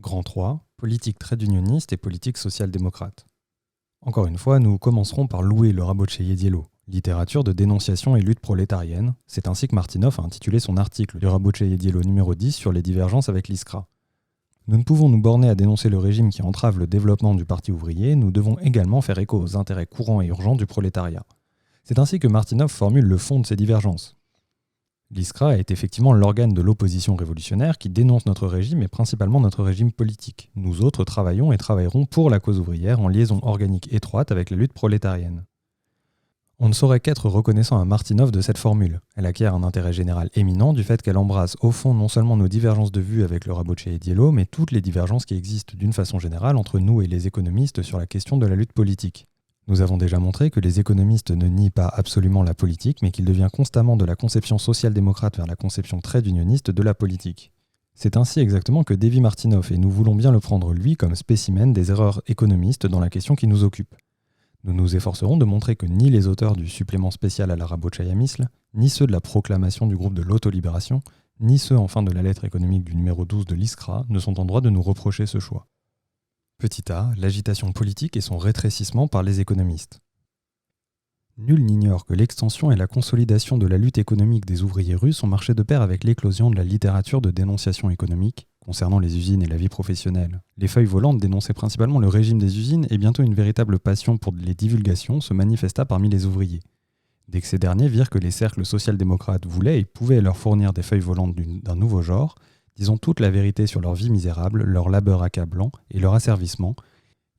Grand 3, politique trade unioniste et politique social-démocrate. Encore une fois, nous commencerons par louer le Rabotcheïe-Diello, littérature de dénonciation et lutte prolétarienne. C'est ainsi que Martinov a intitulé son article du Rabotcheïe-Diello numéro 10 sur les divergences avec l'ISCRA. Nous ne pouvons nous borner à dénoncer le régime qui entrave le développement du parti ouvrier, nous devons également faire écho aux intérêts courants et urgents du prolétariat. C'est ainsi que Martinov formule le fond de ces divergences. L'ISCRA est effectivement l'organe de l'opposition révolutionnaire qui dénonce notre régime et principalement notre régime politique. Nous autres travaillons et travaillerons pour la cause ouvrière en liaison organique étroite avec la lutte prolétarienne. On ne saurait qu'être reconnaissant à Martinov de cette formule. Elle acquiert un intérêt général éminent du fait qu'elle embrasse au fond non seulement nos divergences de vues avec le Rabotcheïe-Diello, mais toutes les divergences qui existent d'une façon générale entre nous et les économistes sur la question de la lutte politique. Nous avons déjà montré que les économistes ne nient pas absolument la politique, mais qu'il devient constamment de la conception social-démocrate vers la conception trade unioniste de la politique. C'est ainsi exactement que dévie Martinov, et nous voulons bien le prendre lui comme spécimen des erreurs économistes dans la question qui nous occupe. Nous nous efforcerons de montrer que ni les auteurs du supplément spécial à la Rabotcheïa-Misl, ni ceux de la proclamation du groupe de l'autolibération, ni ceux enfin de la lettre économique du numéro 12 de l'ISCRA ne sont en droit de nous reprocher ce choix. Petit a, l'agitation politique et son rétrécissement par les économistes. Nul n'ignore que l'extension et la consolidation de la lutte économique des ouvriers russes ont marché de pair avec l'éclosion de la littérature de dénonciation économique concernant les usines et la vie professionnelle. Les feuilles volantes dénonçaient principalement le régime des usines et bientôt une véritable passion pour les divulgations se manifesta parmi les ouvriers. Dès que ces derniers virent que les cercles social-démocrates voulaient et pouvaient leur fournir des feuilles volantes d'un nouveau genre, disons toute la vérité sur leur vie misérable, leur labeur accablant et leur asservissement,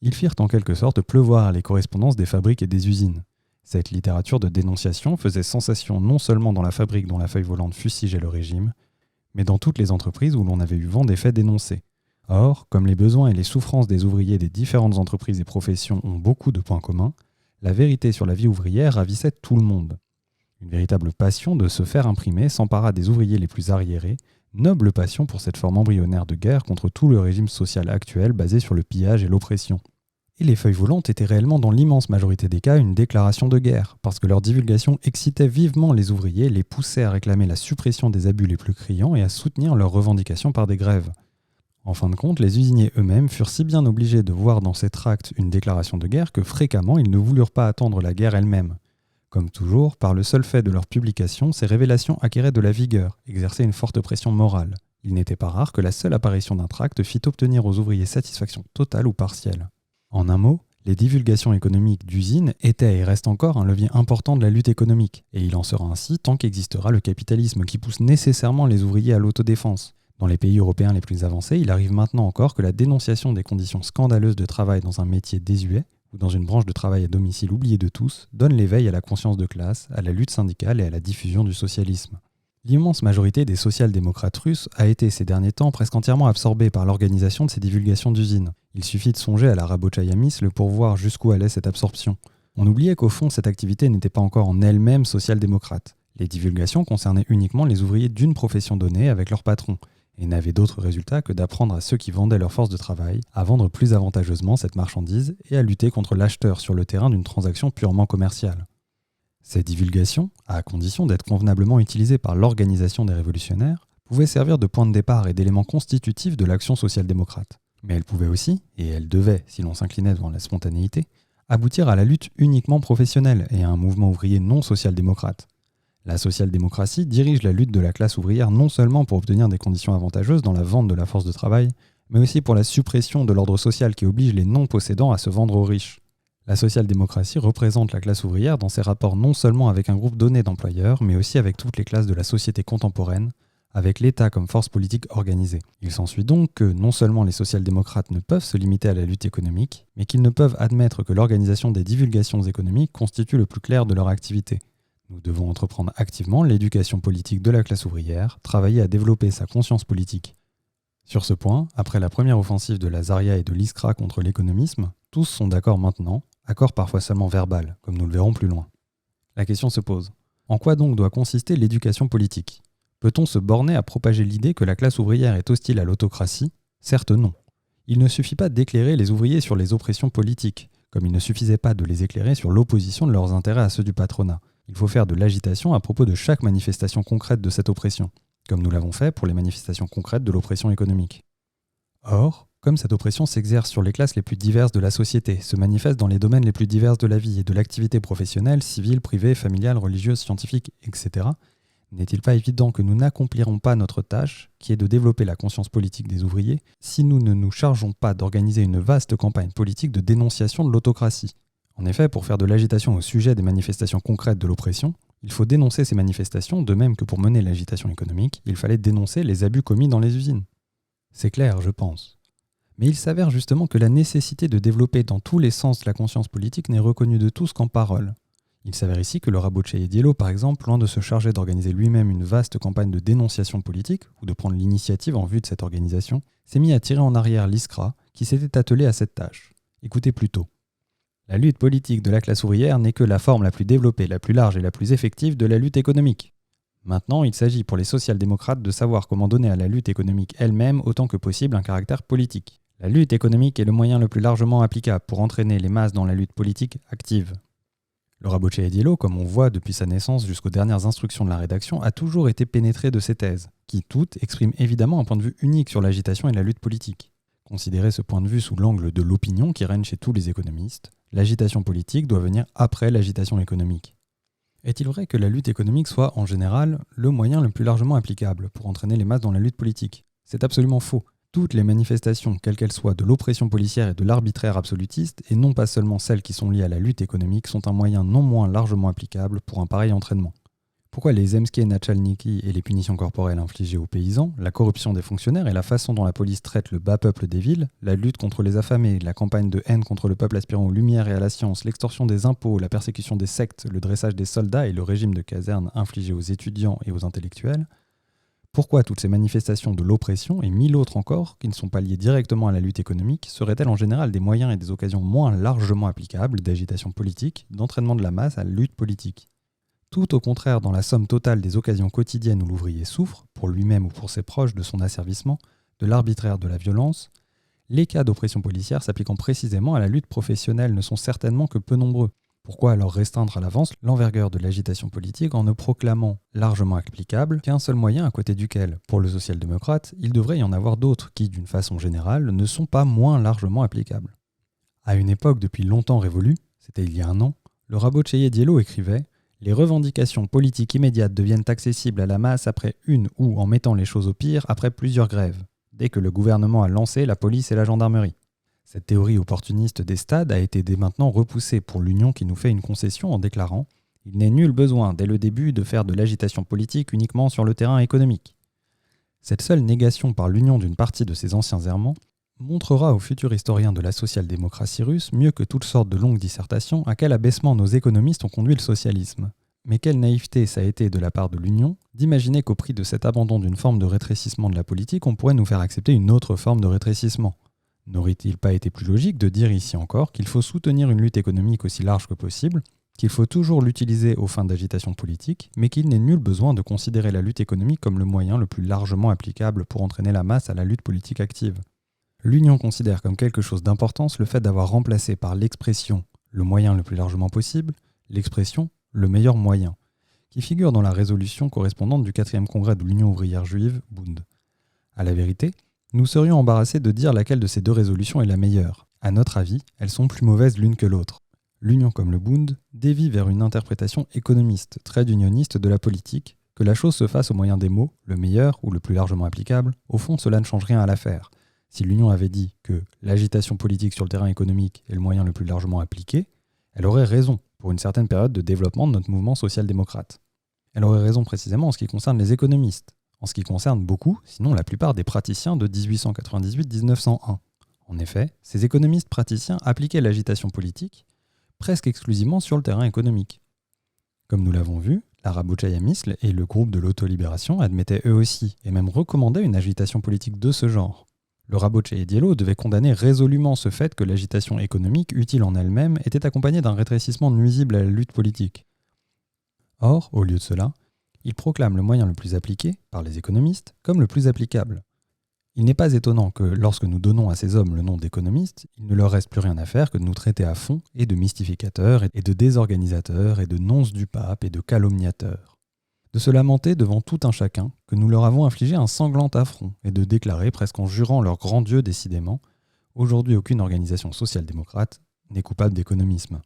ils firent en quelque sorte pleuvoir les correspondances des fabriques et des usines. Cette littérature de dénonciation faisait sensation non seulement dans la fabrique dont la feuille volante fustigeait le régime, mais dans toutes les entreprises où l'on avait eu vent des faits dénoncés. Or, comme les besoins et les souffrances des ouvriers des différentes entreprises et professions ont beaucoup de points communs, la vérité sur la vie ouvrière ravissait tout le monde. Une véritable passion de se faire imprimer s'empara des ouvriers les plus arriérés, noble passion pour cette forme embryonnaire de guerre contre tout le régime social actuel basé sur le pillage et l'oppression. Et les feuilles volantes étaient réellement dans l'immense majorité des cas une déclaration de guerre, parce que leur divulgation excitait vivement les ouvriers, les poussait à réclamer la suppression des abus les plus criants et à soutenir leurs revendications par des grèves. En fin de compte, les usiniers eux-mêmes furent si bien obligés de voir dans ces tracts une déclaration de guerre que fréquemment ils ne voulurent pas attendre la guerre elle-même. Comme toujours, par le seul fait de leur publication, ces révélations acquéraient de la vigueur, exerçaient une forte pression morale. Il n'était pas rare que la seule apparition d'un tract fît obtenir aux ouvriers satisfaction totale ou partielle. En un mot, les divulgations économiques d'usines étaient et restent encore un levier important de la lutte économique, et il en sera ainsi tant qu'existera le capitalisme qui pousse nécessairement les ouvriers à l'autodéfense. Dans les pays européens les plus avancés, il arrive maintenant encore que la dénonciation des conditions scandaleuses de travail dans un métier désuet, ou dans une branche de travail à domicile oubliée de tous, donne l'éveil à la conscience de classe, à la lutte syndicale et à la diffusion du socialisme. L'immense majorité des social-démocrates russes a été ces derniers temps presque entièrement absorbée par l'organisation de ces divulgations d'usines. Il suffit de songer à la Rabotcheïa-Misl pour voir jusqu'où allait cette absorption. On oubliait qu'au fond, cette activité n'était pas encore en elle-même social-démocrate. Les divulgations concernaient uniquement les ouvriers d'une profession donnée avec leur patron, et n'avaient d'autre résultat que d'apprendre à ceux qui vendaient leur force de travail à vendre plus avantageusement cette marchandise et à lutter contre l'acheteur sur le terrain d'une transaction purement commerciale. Ces divulgations, à condition d'être convenablement utilisées par l'organisation des révolutionnaires, pouvaient servir de point de départ et d'éléments constitutifs de l'action social-démocrate. Mais elles pouvaient aussi, et elles devaient, si l'on s'inclinait devant la spontanéité, aboutir à la lutte uniquement professionnelle et à un mouvement ouvrier non social-démocrate. La social-démocratie dirige la lutte de la classe ouvrière non seulement pour obtenir des conditions avantageuses dans la vente de la force de travail, mais aussi pour la suppression de l'ordre social qui oblige les non-possédants à se vendre aux riches. La social-démocratie représente la classe ouvrière dans ses rapports non seulement avec un groupe donné d'employeurs, mais aussi avec toutes les classes de la société contemporaine, avec l'État comme force politique organisée. Il s'ensuit donc que non seulement les social-démocrates ne peuvent se limiter à la lutte économique, mais qu'ils ne peuvent admettre que l'organisation des divulgations économiques constitue le plus clair de leur activité. Nous devons entreprendre activement l'éducation politique de la classe ouvrière, travailler à développer sa conscience politique. Sur ce point, après la première offensive de la Zarya et de l'ISCRA contre l'économisme, tous sont d'accord maintenant, accord parfois seulement verbal, comme nous le verrons plus loin. La question se pose. En quoi donc doit consister l'éducation politique ? Peut-on se borner à propager l'idée que la classe ouvrière est hostile à l'autocratie ? Certes non. Il ne suffit pas d'éclairer les ouvriers sur les oppressions politiques, comme il ne suffisait pas de les éclairer sur l'opposition de leurs intérêts à ceux du patronat. Il faut faire de l'agitation à propos de chaque manifestation concrète de cette oppression, comme nous l'avons fait pour les manifestations concrètes de l'oppression économique. Or, Comme cette oppression s'exerce sur les classes les plus diverses de la société, se manifeste dans les domaines les plus divers de la vie et de l'activité professionnelle, civile, privée, familiale, religieuse, scientifique, etc., n'est-il pas évident que nous n'accomplirons pas notre tâche, qui est de développer la conscience politique des ouvriers, si nous ne nous chargeons pas d'organiser une vaste campagne politique de dénonciation de l'autocratie? En effet, pour faire de l'agitation au sujet des manifestations concrètes de l'oppression, il faut dénoncer ces manifestations, de même que pour mener l'agitation économique, il fallait dénoncer les abus commis dans les usines. C'est clair, je pense. Mais il s'avère justement que la nécessité de développer dans tous les sens la conscience politique n'est reconnue de tous qu'en parole. Il s'avère ici que le Rabotché Diallo, par exemple, loin de se charger d'organiser lui-même une vaste campagne de dénonciation politique, ou de prendre l'initiative en vue de cette organisation, s'est mis à tirer en arrière l'ISCRA, qui s'était attelé à cette tâche. Écoutez plutôt. La lutte politique de la classe ouvrière n'est que la forme la plus développée, la plus large et la plus effective de la lutte économique. Maintenant, il s'agit pour les social-démocrates de savoir comment donner à la lutte économique elle-même autant que possible un caractère politique. La lutte économique est le moyen le plus largement applicable pour entraîner les masses dans la lutte politique active. Le Rabotché Diallo, comme on voit depuis sa naissance jusqu'aux dernières instructions de la rédaction, a toujours été pénétré de ces thèses, qui toutes expriment évidemment un point de vue unique sur l'agitation et la lutte politique. Considérez ce point de vue sous l'angle de l'opinion qui règne chez tous les économistes, l'agitation politique doit venir après l'agitation économique. Est-il vrai que la lutte économique soit, en général, le moyen le plus largement applicable pour entraîner les masses dans la lutte politique? C'est absolument faux. Toutes les manifestations, quelles qu'elles soient, de l'oppression policière et de l'arbitraire absolutiste, et non pas seulement celles qui sont liées à la lutte économique, sont un moyen non moins largement applicable pour un pareil entraînement. Pourquoi les zemsky et natchalniki et les punitions corporelles infligées aux paysans, la corruption des fonctionnaires et la façon dont la police traite le bas peuple des villes, la lutte contre les affamés, la campagne de haine contre le peuple aspirant aux lumières et à la science, l'extorsion des impôts, la persécution des sectes, le dressage des soldats et le régime de caserne infligé aux étudiants et aux intellectuels? Pourquoi toutes ces manifestations de l'oppression et mille autres encore, qui ne sont pas liées directement à la lutte économique, seraient-elles en général des moyens et des occasions moins largement applicables d'agitation politique, d'entraînement de la masse à la lutte politique? Tout au contraire, dans la somme totale des occasions quotidiennes où l'ouvrier souffre, pour lui-même ou pour ses proches, de son asservissement, de l'arbitraire, de la violence, les cas d'oppression policière s'appliquant précisément à la lutte professionnelle ne sont certainement que peu nombreux. Pourquoi alors restreindre à l'avance l'envergure de l'agitation politique en ne proclamant largement applicable qu'un seul moyen à côté duquel, pour le social-démocrate, il devrait y en avoir d'autres qui, d'une façon générale, ne sont pas moins largement applicables? À une époque depuis longtemps révolue, c'était il y a un an, le Rabotché Diallo écrivait « Les revendications politiques immédiates deviennent accessibles à la masse après une ou, en mettant les choses au pire, après plusieurs grèves, dès que le gouvernement a lancé la police et la gendarmerie. » Cette théorie opportuniste des stades a été dès maintenant repoussée pour l'Union qui nous fait une concession en déclarant « Il n'est nul besoin, dès le début, de faire de l'agitation politique uniquement sur le terrain économique. » Cette seule négation par l'Union d'une partie de ces anciens errements montrera aux futurs historiens de la social-démocratie russe, mieux que toutes sortes de longues dissertations, à quel abaissement nos économistes ont conduit le socialisme. Mais quelle naïveté ça a été de la part de l'Union d'imaginer qu'au prix de cet abandon d'une forme de rétrécissement de la politique, on pourrait nous faire accepter une autre forme de rétrécissement. N'aurait-il pas été plus logique de dire ici encore qu'il faut soutenir une lutte économique aussi large que possible, qu'il faut toujours l'utiliser aux fins d'agitation politique, mais qu'il n'est nul besoin de considérer la lutte économique comme le moyen le plus largement applicable pour entraîner la masse à la lutte politique active? L'Union considère comme quelque chose d'importance le fait d'avoir remplacé par l'expression « le moyen le plus largement possible » l'expression « le meilleur moyen », qui figure dans la résolution correspondante du 4e congrès de l'Union ouvrière juive, Bund. À la vérité, nous serions embarrassés de dire laquelle de ces deux résolutions est la meilleure. À notre avis, elles sont plus mauvaises l'une que l'autre. L'Union comme le Bund dévie vers une interprétation économiste, très unioniste de la politique, que la chose se fasse au moyen des mots, le meilleur ou le plus largement applicable, au fond cela ne change rien à l'affaire. Si l'Union avait dit que l'agitation politique sur le terrain économique est le moyen le plus largement appliqué, elle aurait raison pour une certaine période de développement de notre mouvement social-démocrate. Elle aurait raison précisément en ce qui concerne les économistes, en ce qui concerne beaucoup, sinon la plupart des praticiens de 1898-1901. En effet, ces économistes praticiens appliquaient l'agitation politique presque exclusivement sur le terrain économique. Comme nous l'avons vu, la Rabotchaïa Misl et le groupe de l'autolibération admettaient eux aussi, et même recommandaient une agitation politique de ce genre. Le Rabotché Diallo devait condamner résolument ce fait que l'agitation économique, utile en elle-même, était accompagnée d'un rétrécissement nuisible à la lutte politique. Or, au lieu de cela, il proclame le moyen le plus appliqué, par les économistes, comme le plus applicable. Il n'est pas étonnant que, lorsque nous donnons à ces hommes le nom d'économistes, il ne leur reste plus rien à faire que de nous traiter à fond et de mystificateurs et de désorganisateurs et de nonces du pape et de calomniateurs. De se lamenter devant tout un chacun que nous leur avons infligé un sanglant affront et de déclarer, presque en jurant leur grand Dieu décidément, Aujourd'hui, aucune organisation social-démocrate n'est coupable d'économisme.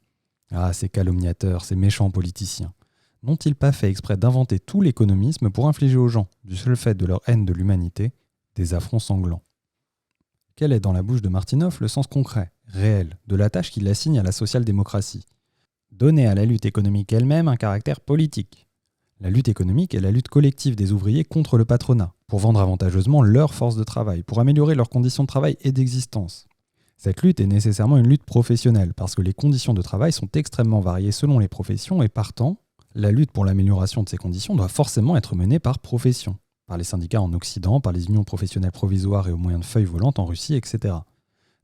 Ah, ces calomniateurs, ces méchants politiciens. N'ont-ils pas fait exprès d'inventer tout l'économisme pour infliger aux gens, du seul fait de leur haine de l'humanité, des affronts sanglants? Quel est dans la bouche de Martinoff le sens concret, réel, de la tâche qu'il assigne à la social-démocratie? Donner à la lutte économique elle-même un caractère politique. La lutte économique est la lutte collective des ouvriers contre le patronat, pour vendre avantageusement leur force de travail, pour améliorer leurs conditions de travail et d'existence. Cette lutte est nécessairement une lutte professionnelle, parce que les conditions de travail sont extrêmement variées selon les professions et partant, la lutte pour l'amélioration de ces conditions doit forcément être menée par profession, par les syndicats en Occident, par les unions professionnelles provisoires et au moyen de feuilles volantes en Russie, etc.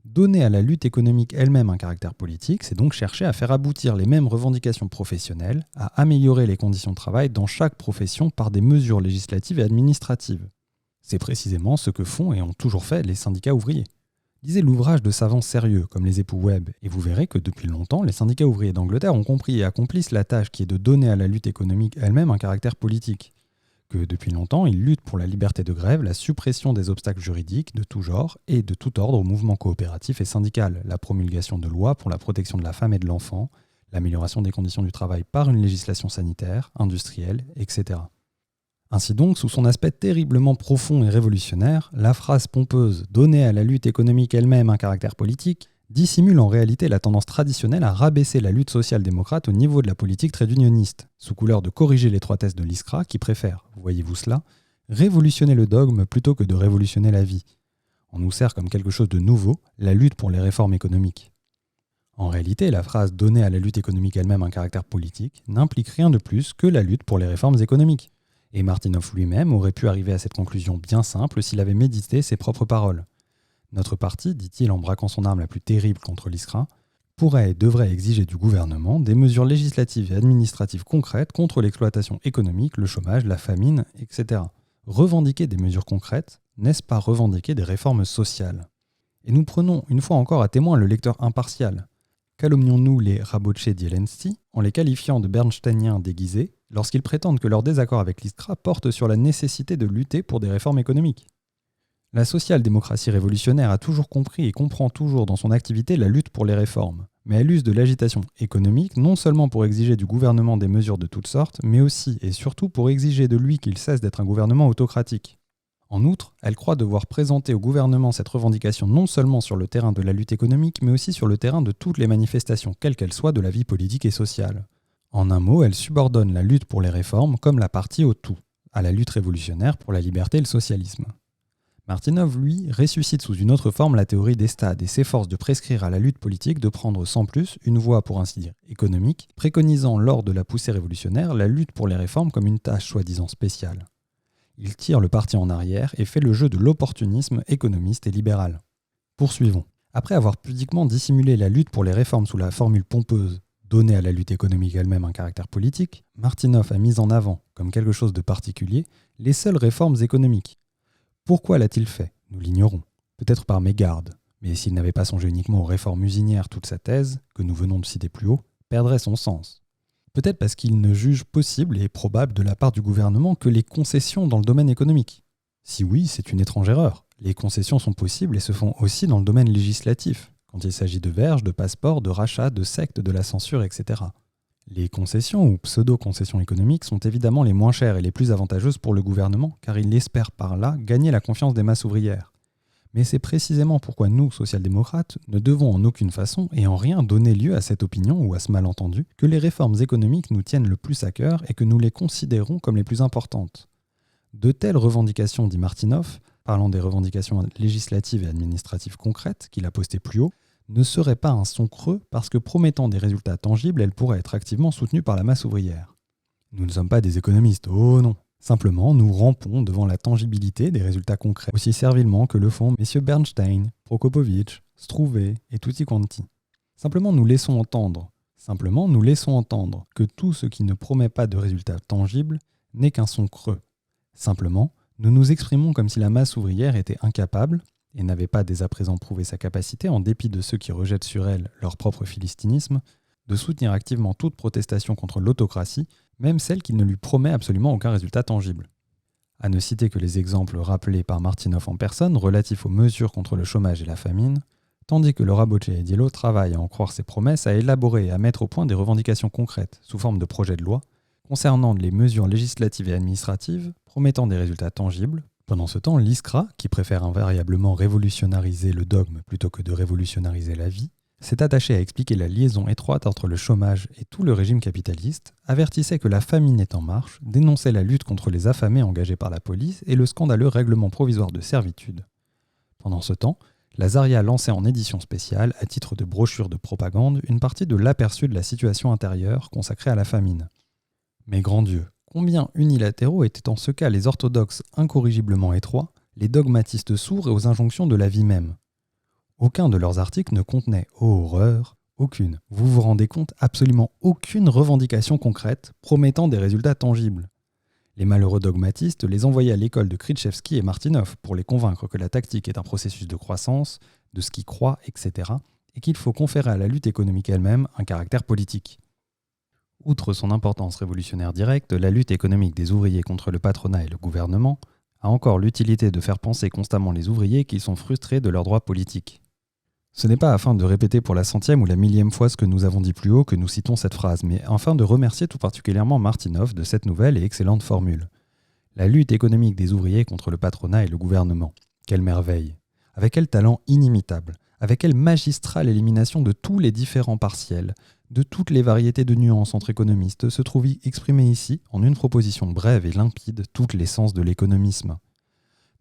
Donner à la lutte économique elle-même un caractère politique, c'est donc chercher à faire aboutir les mêmes revendications professionnelles, à améliorer les conditions de travail dans chaque profession par des mesures législatives et administratives. C'est précisément ce que font et ont toujours fait les syndicats ouvriers. Lisez l'ouvrage de savants sérieux comme les époux Webb et vous verrez que depuis longtemps, les syndicats ouvriers d'Angleterre ont compris et accomplissent la tâche qui est de donner à la lutte économique elle-même un caractère politique. Que depuis longtemps, ils luttent pour la liberté de grève, la suppression des obstacles juridiques de tout genre et de tout ordre au mouvement coopératif et syndical, la promulgation de lois pour la protection de la femme et de l'enfant, l'amélioration des conditions du travail par une législation sanitaire, industrielle, etc. Ainsi donc, sous son aspect terriblement profond et révolutionnaire, la phrase pompeuse « donner à la lutte économique elle-même un caractère politique » dissimule en réalité la tendance traditionnelle à rabaisser la lutte social-démocrate au niveau de la politique trade unioniste, sous couleur de corriger l'étroitesse de l'ISCRA qui préfère, voyez-vous cela, révolutionner le dogme plutôt que de révolutionner la vie. On nous sert comme quelque chose de nouveau la lutte pour les réformes économiques. En réalité, la phrase « donner à la lutte économique elle-même un caractère politique » n'implique rien de plus que la lutte pour les réformes économiques. Et Martinoff lui-même aurait pu arriver à cette conclusion bien simple s'il avait médité ses propres paroles. Notre parti, dit-il en braquant son arme la plus terrible contre l'ISCRA, pourrait et devrait exiger du gouvernement des mesures législatives et administratives concrètes contre l'exploitation économique, le chômage, la famine, etc. Revendiquer des mesures concrètes, n'est-ce pas revendiquer des réformes sociales? Et nous prenons une fois encore à témoin le lecteur impartial. Calomnions-nous les Rabotché d'Ielensti en les qualifiant de bernsteiniens déguisés lorsqu'ils prétendent que leur désaccord avec l'ISCRA porte sur la nécessité de lutter pour des réformes économiques? La social-démocratie révolutionnaire a toujours compris et comprend toujours dans son activité la lutte pour les réformes, mais elle use de l'agitation économique non seulement pour exiger du gouvernement des mesures de toutes sortes, mais aussi et surtout pour exiger de lui qu'il cesse d'être un gouvernement autocratique. En outre, elle croit devoir présenter au gouvernement cette revendication non seulement sur le terrain de la lutte économique, mais aussi sur le terrain de toutes les manifestations, quelles qu'elles soient, de la vie politique et sociale. En un mot, elle subordonne la lutte pour les réformes comme la partie au tout, à la lutte révolutionnaire pour la liberté et le socialisme. Martinoff, lui, ressuscite sous une autre forme la théorie des stades et s'efforce de prescrire à la lutte politique de prendre sans plus une voie, pour ainsi dire, économique, préconisant lors de la poussée révolutionnaire la lutte pour les réformes comme une tâche soi-disant spéciale. Il tire le parti en arrière et fait le jeu de l'opportunisme économiste et libéral. Poursuivons. Après avoir pudiquement dissimulé la lutte pour les réformes sous la formule pompeuse « donner à la lutte économique elle-même un caractère politique », Martinoff a mis en avant, comme quelque chose de particulier, les seules réformes économiques. Pourquoi l'a-t-il fait? Nous l'ignorons. Peut-être par mégarde. Mais s'il n'avait pas songé uniquement aux réformes usinières, toute sa thèse, que nous venons de citer plus haut, perdrait son sens. Peut-être parce qu'il ne juge possible et probable de la part du gouvernement que les concessions dans le domaine économique. Si oui, c'est une étrange erreur. Les concessions sont possibles et se font aussi dans le domaine législatif, quand il s'agit de verges, de passeports, de rachats, de sectes, de la censure, etc. Les concessions ou pseudo-concessions économiques sont évidemment les moins chères et les plus avantageuses pour le gouvernement, car il espère par là gagner la confiance des masses ouvrières. Mais c'est précisément pourquoi nous, social-démocrates, ne devons en aucune façon et en rien donner lieu à cette opinion ou à ce malentendu que les réformes économiques nous tiennent le plus à cœur et que nous les considérons comme les plus importantes. De telles revendications, dit Martinoff, parlant des revendications législatives et administratives concrètes qu'il a postées plus haut, ne serait pas un son creux parce que promettant des résultats tangibles, elle pourrait être activement soutenue par la masse ouvrière. Nous ne sommes pas des économistes, oh non. Simplement, nous rampons devant la tangibilité des résultats concrets, aussi servilement que le font messieurs Bernstein, Prokopovitch, Struve et tutti quanti. Simplement, nous laissons entendre que tout ce qui ne promet pas de résultats tangibles n'est qu'un son creux. Simplement, nous nous exprimons comme si la masse ouvrière était incapable, et n'avait pas dès à présent prouvé sa capacité, en dépit de ceux qui rejettent sur elle leur propre philistinisme, de soutenir activement toute protestation contre l'autocratie, même celle qui ne lui promet absolument aucun résultat tangible. À ne citer que les exemples rappelés par Martinoff en personne relatifs aux mesures contre le chômage et la famine, tandis que Laura Boccia-Diello travaille, à en croire ses promesses, à élaborer et à mettre au point des revendications concrètes, sous forme de projets de loi, concernant les mesures législatives et administratives, promettant des résultats tangibles. Pendant ce temps, l'ISCRA, qui préfère invariablement révolutionnariser le dogme plutôt que de révolutionnariser la vie, s'est attaché à expliquer la liaison étroite entre le chômage et tout le régime capitaliste, avertissait que la famine est en marche, dénonçait la lutte contre les affamés engagés par la police et le scandaleux règlement provisoire de servitude. Pendant ce temps, la Zaria lançait en édition spéciale, à titre de brochure de propagande, une partie de l'aperçu de la situation intérieure consacrée à la famine. Mais grand Dieu, combien unilatéraux étaient en ce cas les orthodoxes incorrigiblement étroits, les dogmatistes sourds et aux injonctions de la vie même. Aucun de leurs articles ne contenait, ô horreur, aucune, vous vous rendez compte, absolument aucune revendication concrète promettant des résultats tangibles. Les malheureux dogmatistes les envoyaient à l'école de Krzyzewski et Martinov pour les convaincre que la tactique est un processus de croissance, de ce qui croît, etc., et qu'il faut conférer à la lutte économique elle-même un caractère politique. Outre son importance révolutionnaire directe, la lutte économique des ouvriers contre le patronat et le gouvernement a encore l'utilité de faire penser constamment les ouvriers qu'ils sont frustrés de leurs droits politiques. Ce n'est pas afin de répéter pour la 100e ou la 1000e fois ce que nous avons dit plus haut que nous citons cette phrase, mais afin de remercier tout particulièrement Martinov de cette nouvelle et excellente formule. La lutte économique des ouvriers contre le patronat et le gouvernement. Quelle merveille! Avec quel talent inimitable! Avec quelle magistrale élimination de tous les différents partiels, de toutes les variétés de nuances entre économistes, se trouve exprimée ici, en une proposition brève et limpide, toute l'essence de l'économisme.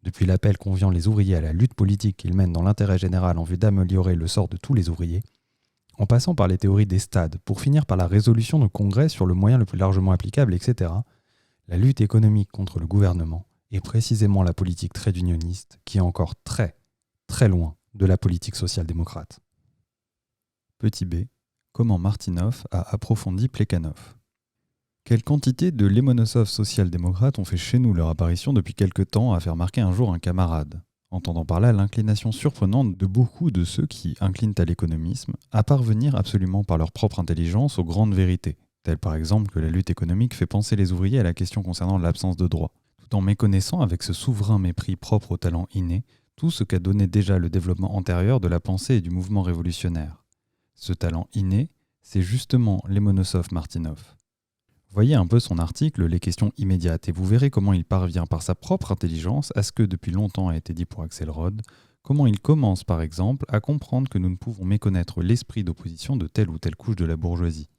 Depuis l'appel conviant les ouvriers à la lutte politique qu'ils mènent dans l'intérêt général en vue d'améliorer le sort de tous les ouvriers, en passant par les théories des stades, pour finir par la résolution de congrès sur le moyen le plus largement applicable, etc., la lutte économique contre le gouvernement est précisément la politique trade unioniste qui est encore très, très loin de la politique social-démocrate. Petit b. Comment Martinov a approfondi Plekhanov. Quelle quantité de Lomonosov social-démocrates ont fait chez nous leur apparition depuis quelque temps à faire marquer un jour un camarade, entendant par là l'inclination surprenante de beaucoup de ceux qui inclinent à l'économisme à parvenir absolument par leur propre intelligence aux grandes vérités, telles par exemple que la lutte économique fait penser les ouvriers à la question concernant l'absence de droit, tout en méconnaissant avec ce souverain mépris propre au talent inné tout ce qu'a donné déjà le développement antérieur de la pensée et du mouvement révolutionnaire. Ce talent inné, c'est justement Lomonosov-Martinov. Voyez un peu son article « Les questions immédiates » et vous verrez comment il parvient par sa propre intelligence à ce que depuis longtemps a été dit pour Axelrod, comment il commence par exemple à comprendre que nous ne pouvons méconnaître l'esprit d'opposition de telle ou telle couche de la bourgeoisie.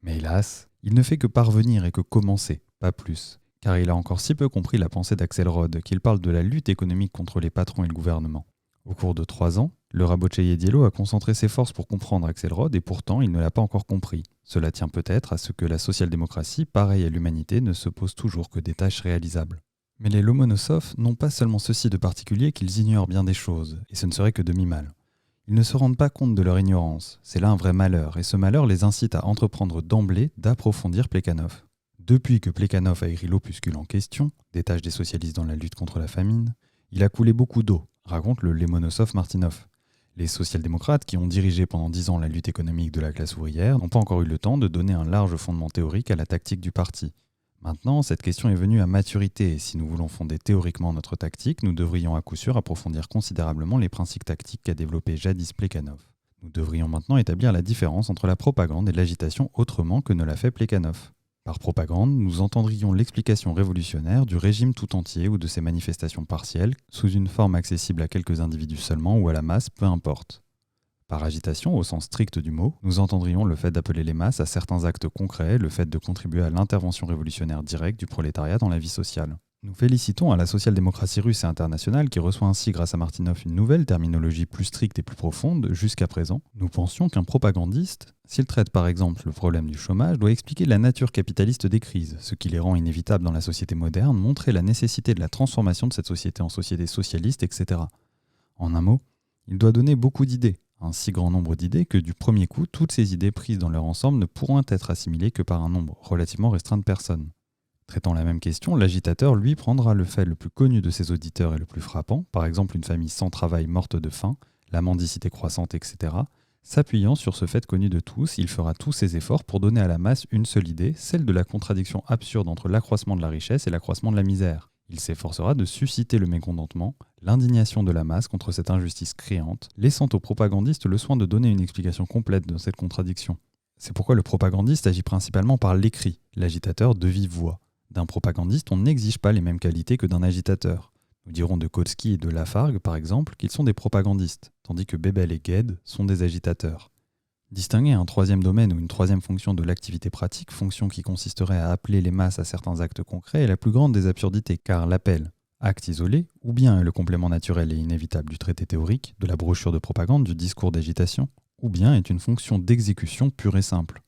Mais hélas, il ne fait que parvenir et que commencer, pas plus, car il a encore si peu compris la pensée d'Axelrod qu'il parle de la lutte économique contre les patrons et le gouvernement. Au cours de 3 ans, Laura Boccia-Diello a concentré ses forces pour comprendre Axelrod et pourtant il ne l'a pas encore compris. Cela tient peut-être à ce que la social-démocratie, pareille à l'humanité, ne se pose toujours que des tâches réalisables. Mais les Lomonosov n'ont pas seulement ceci de particulier qu'ils ignorent bien des choses, et ce ne serait que demi-mal. Ils ne se rendent pas compte de leur ignorance, c'est là un vrai malheur, et ce malheur les incite à entreprendre d'emblée d'approfondir Plekhanov. Depuis que Plekhanov a écrit l'opuscule en question, des tâches des socialistes dans la lutte contre la famine, il a coulé beaucoup d'eau, raconte le Lomonosov-Martinov. Les social-démocrates qui ont dirigé pendant 10 ans la lutte économique de la classe ouvrière n'ont pas encore eu le temps de donner un large fondement théorique à la tactique du parti. Maintenant, cette question est venue à maturité et si nous voulons fonder théoriquement notre tactique, nous devrions à coup sûr approfondir considérablement les principes tactiques qu'a développés jadis Plekhanov. Nous devrions maintenant établir la différence entre la propagande et l'agitation autrement que ne l'a fait Plekhanov. Par propagande, nous entendrions l'explication révolutionnaire du régime tout entier ou de ses manifestations partielles, sous une forme accessible à quelques individus seulement ou à la masse, peu importe. Par agitation, au sens strict du mot, nous entendrions le fait d'appeler les masses à certains actes concrets, le fait de contribuer à l'intervention révolutionnaire directe du prolétariat dans la vie sociale. Nous félicitons à la social-démocratie russe et internationale qui reçoit ainsi grâce à Martinov une nouvelle terminologie plus stricte et plus profonde. Jusqu'à présent, nous pensions qu'un propagandiste, s'il traite par exemple le problème du chômage, doit expliquer la nature capitaliste des crises, ce qui les rend inévitables dans la société moderne, montrer la nécessité de la transformation de cette société en société socialiste, etc. En un mot, il doit donner beaucoup d'idées, un si grand nombre d'idées que du premier coup, toutes ces idées prises dans leur ensemble ne pourront être assimilées que par un nombre relativement restreint de personnes. Traitant la même question, l'agitateur, lui, prendra le fait le plus connu de ses auditeurs et le plus frappant, par exemple une famille sans travail morte de faim, la mendicité croissante, etc. S'appuyant sur ce fait connu de tous, il fera tous ses efforts pour donner à la masse une seule idée, celle de la contradiction absurde entre l'accroissement de la richesse et l'accroissement de la misère. Il s'efforcera de susciter le mécontentement, l'indignation de la masse contre cette injustice criante, laissant aux propagandistes le soin de donner une explication complète de cette contradiction. C'est pourquoi le propagandiste agit principalement par l'écrit, l'agitateur de vive voix. D'un propagandiste, on n'exige pas les mêmes qualités que d'un agitateur. Nous dirons de Kautsky et de Lafargue, par exemple, qu'ils sont des propagandistes, tandis que Bebel et Gued sont des agitateurs. Distinguer un troisième domaine ou une troisième fonction de l'activité pratique, fonction qui consisterait à appeler les masses à certains actes concrets, est la plus grande des absurdités, car l'appel, acte isolé, ou bien est le complément naturel et inévitable du traité théorique, de la brochure de propagande, du discours d'agitation, ou bien est une fonction d'exécution pure et simple.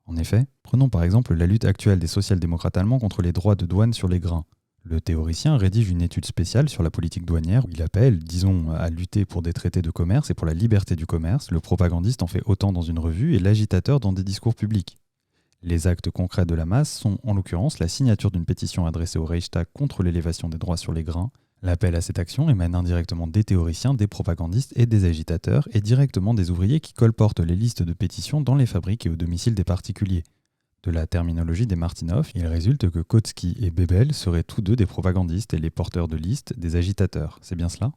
En effet, prenons par exemple la lutte actuelle des social-démocrates allemands contre les droits de douane sur les grains. Le théoricien rédige une étude spéciale sur la politique douanière où il appelle, disons, à lutter pour des traités de commerce et pour la liberté du commerce. Le propagandiste en fait autant dans une revue et l'agitateur dans des discours publics. Les actes concrets de la masse sont, en l'occurrence, la signature d'une pétition adressée au Reichstag contre l'élévation des droits sur les grains. L'appel à cette action émane indirectement des théoriciens, des propagandistes et des agitateurs et directement des ouvriers qui colportent les listes de pétitions dans les fabriques et au domicile des particuliers. De la terminologie des Martinov, il résulte que Kautsky et Bebel seraient tous deux des propagandistes et les porteurs de listes des agitateurs. C'est bien cela ?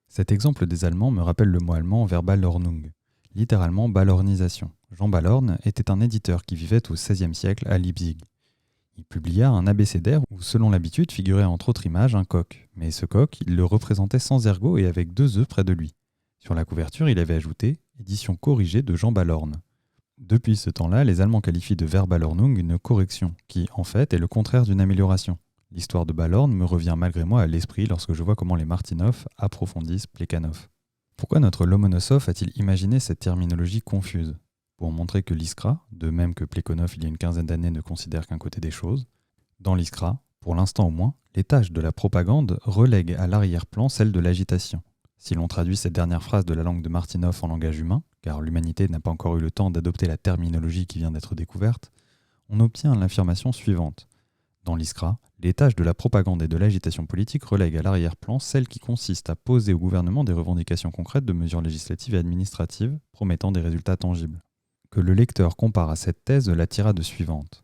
Cet exemple des Allemands me rappelle le mot allemand Verballhornung, littéralement ballornisation. Jean Ballorn était un éditeur qui vivait au XVIe siècle à Leipzig. Il publia un abécédaire où, selon l'habitude, figurait entre autres images un coq. Mais ce coq, il le représentait sans ergot et avec 2 œufs près de lui. Sur la couverture, il avait ajouté « Édition corrigée de Jean Ballorn ». Depuis ce temps-là, les Allemands qualifient de Verballhornung une correction, qui, en fait, est le contraire d'une amélioration. L'histoire de Ballorn me revient malgré moi à l'esprit lorsque je vois comment les Martinov approfondissent Plekhanov. Pourquoi notre Lomonosov a-t-il imaginé cette terminologie confuse ? Pour montrer que l'Iskra, de même que Plekhanov il y a une quinzaine d'années ne considère qu'un côté des choses, dans l'Iskra, pour l'instant au moins, les tâches de la propagande relèguent à l'arrière-plan celles de l'agitation. Si l'on traduit cette dernière phrase de la langue de Martinov en langage humain, car l'humanité n'a pas encore eu le temps d'adopter la terminologie qui vient d'être découverte, on obtient l'affirmation suivante. Dans l'Iskra, les tâches de la propagande et de l'agitation politique relèguent à l'arrière-plan celles qui consistent à poser au gouvernement des revendications concrètes de mesures législatives et administratives promettant des résultats tangibles. Que le lecteur compare à cette thèse la tirade suivante.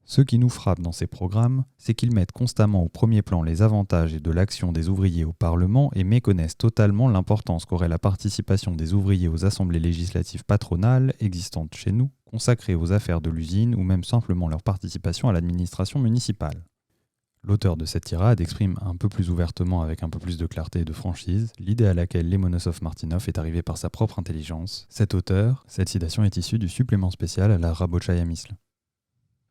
Ce qui nous frappe dans ces programmes, c'est qu'ils mettent constamment au premier plan les avantages de l'action des ouvriers au Parlement et méconnaissent totalement l'importance qu'aurait la participation des ouvriers aux assemblées législatives patronales existantes chez nous, consacrées aux affaires de l'usine ou même simplement leur participation à l'administration municipale. L'auteur de cette tirade exprime un peu plus ouvertement, avec un peu plus de clarté et de franchise, l'idée à laquelle Lomonosov-Martinov est arrivé par sa propre intelligence. Cet auteur, cette citation est issue du supplément spécial à la Rabochaya Mysl.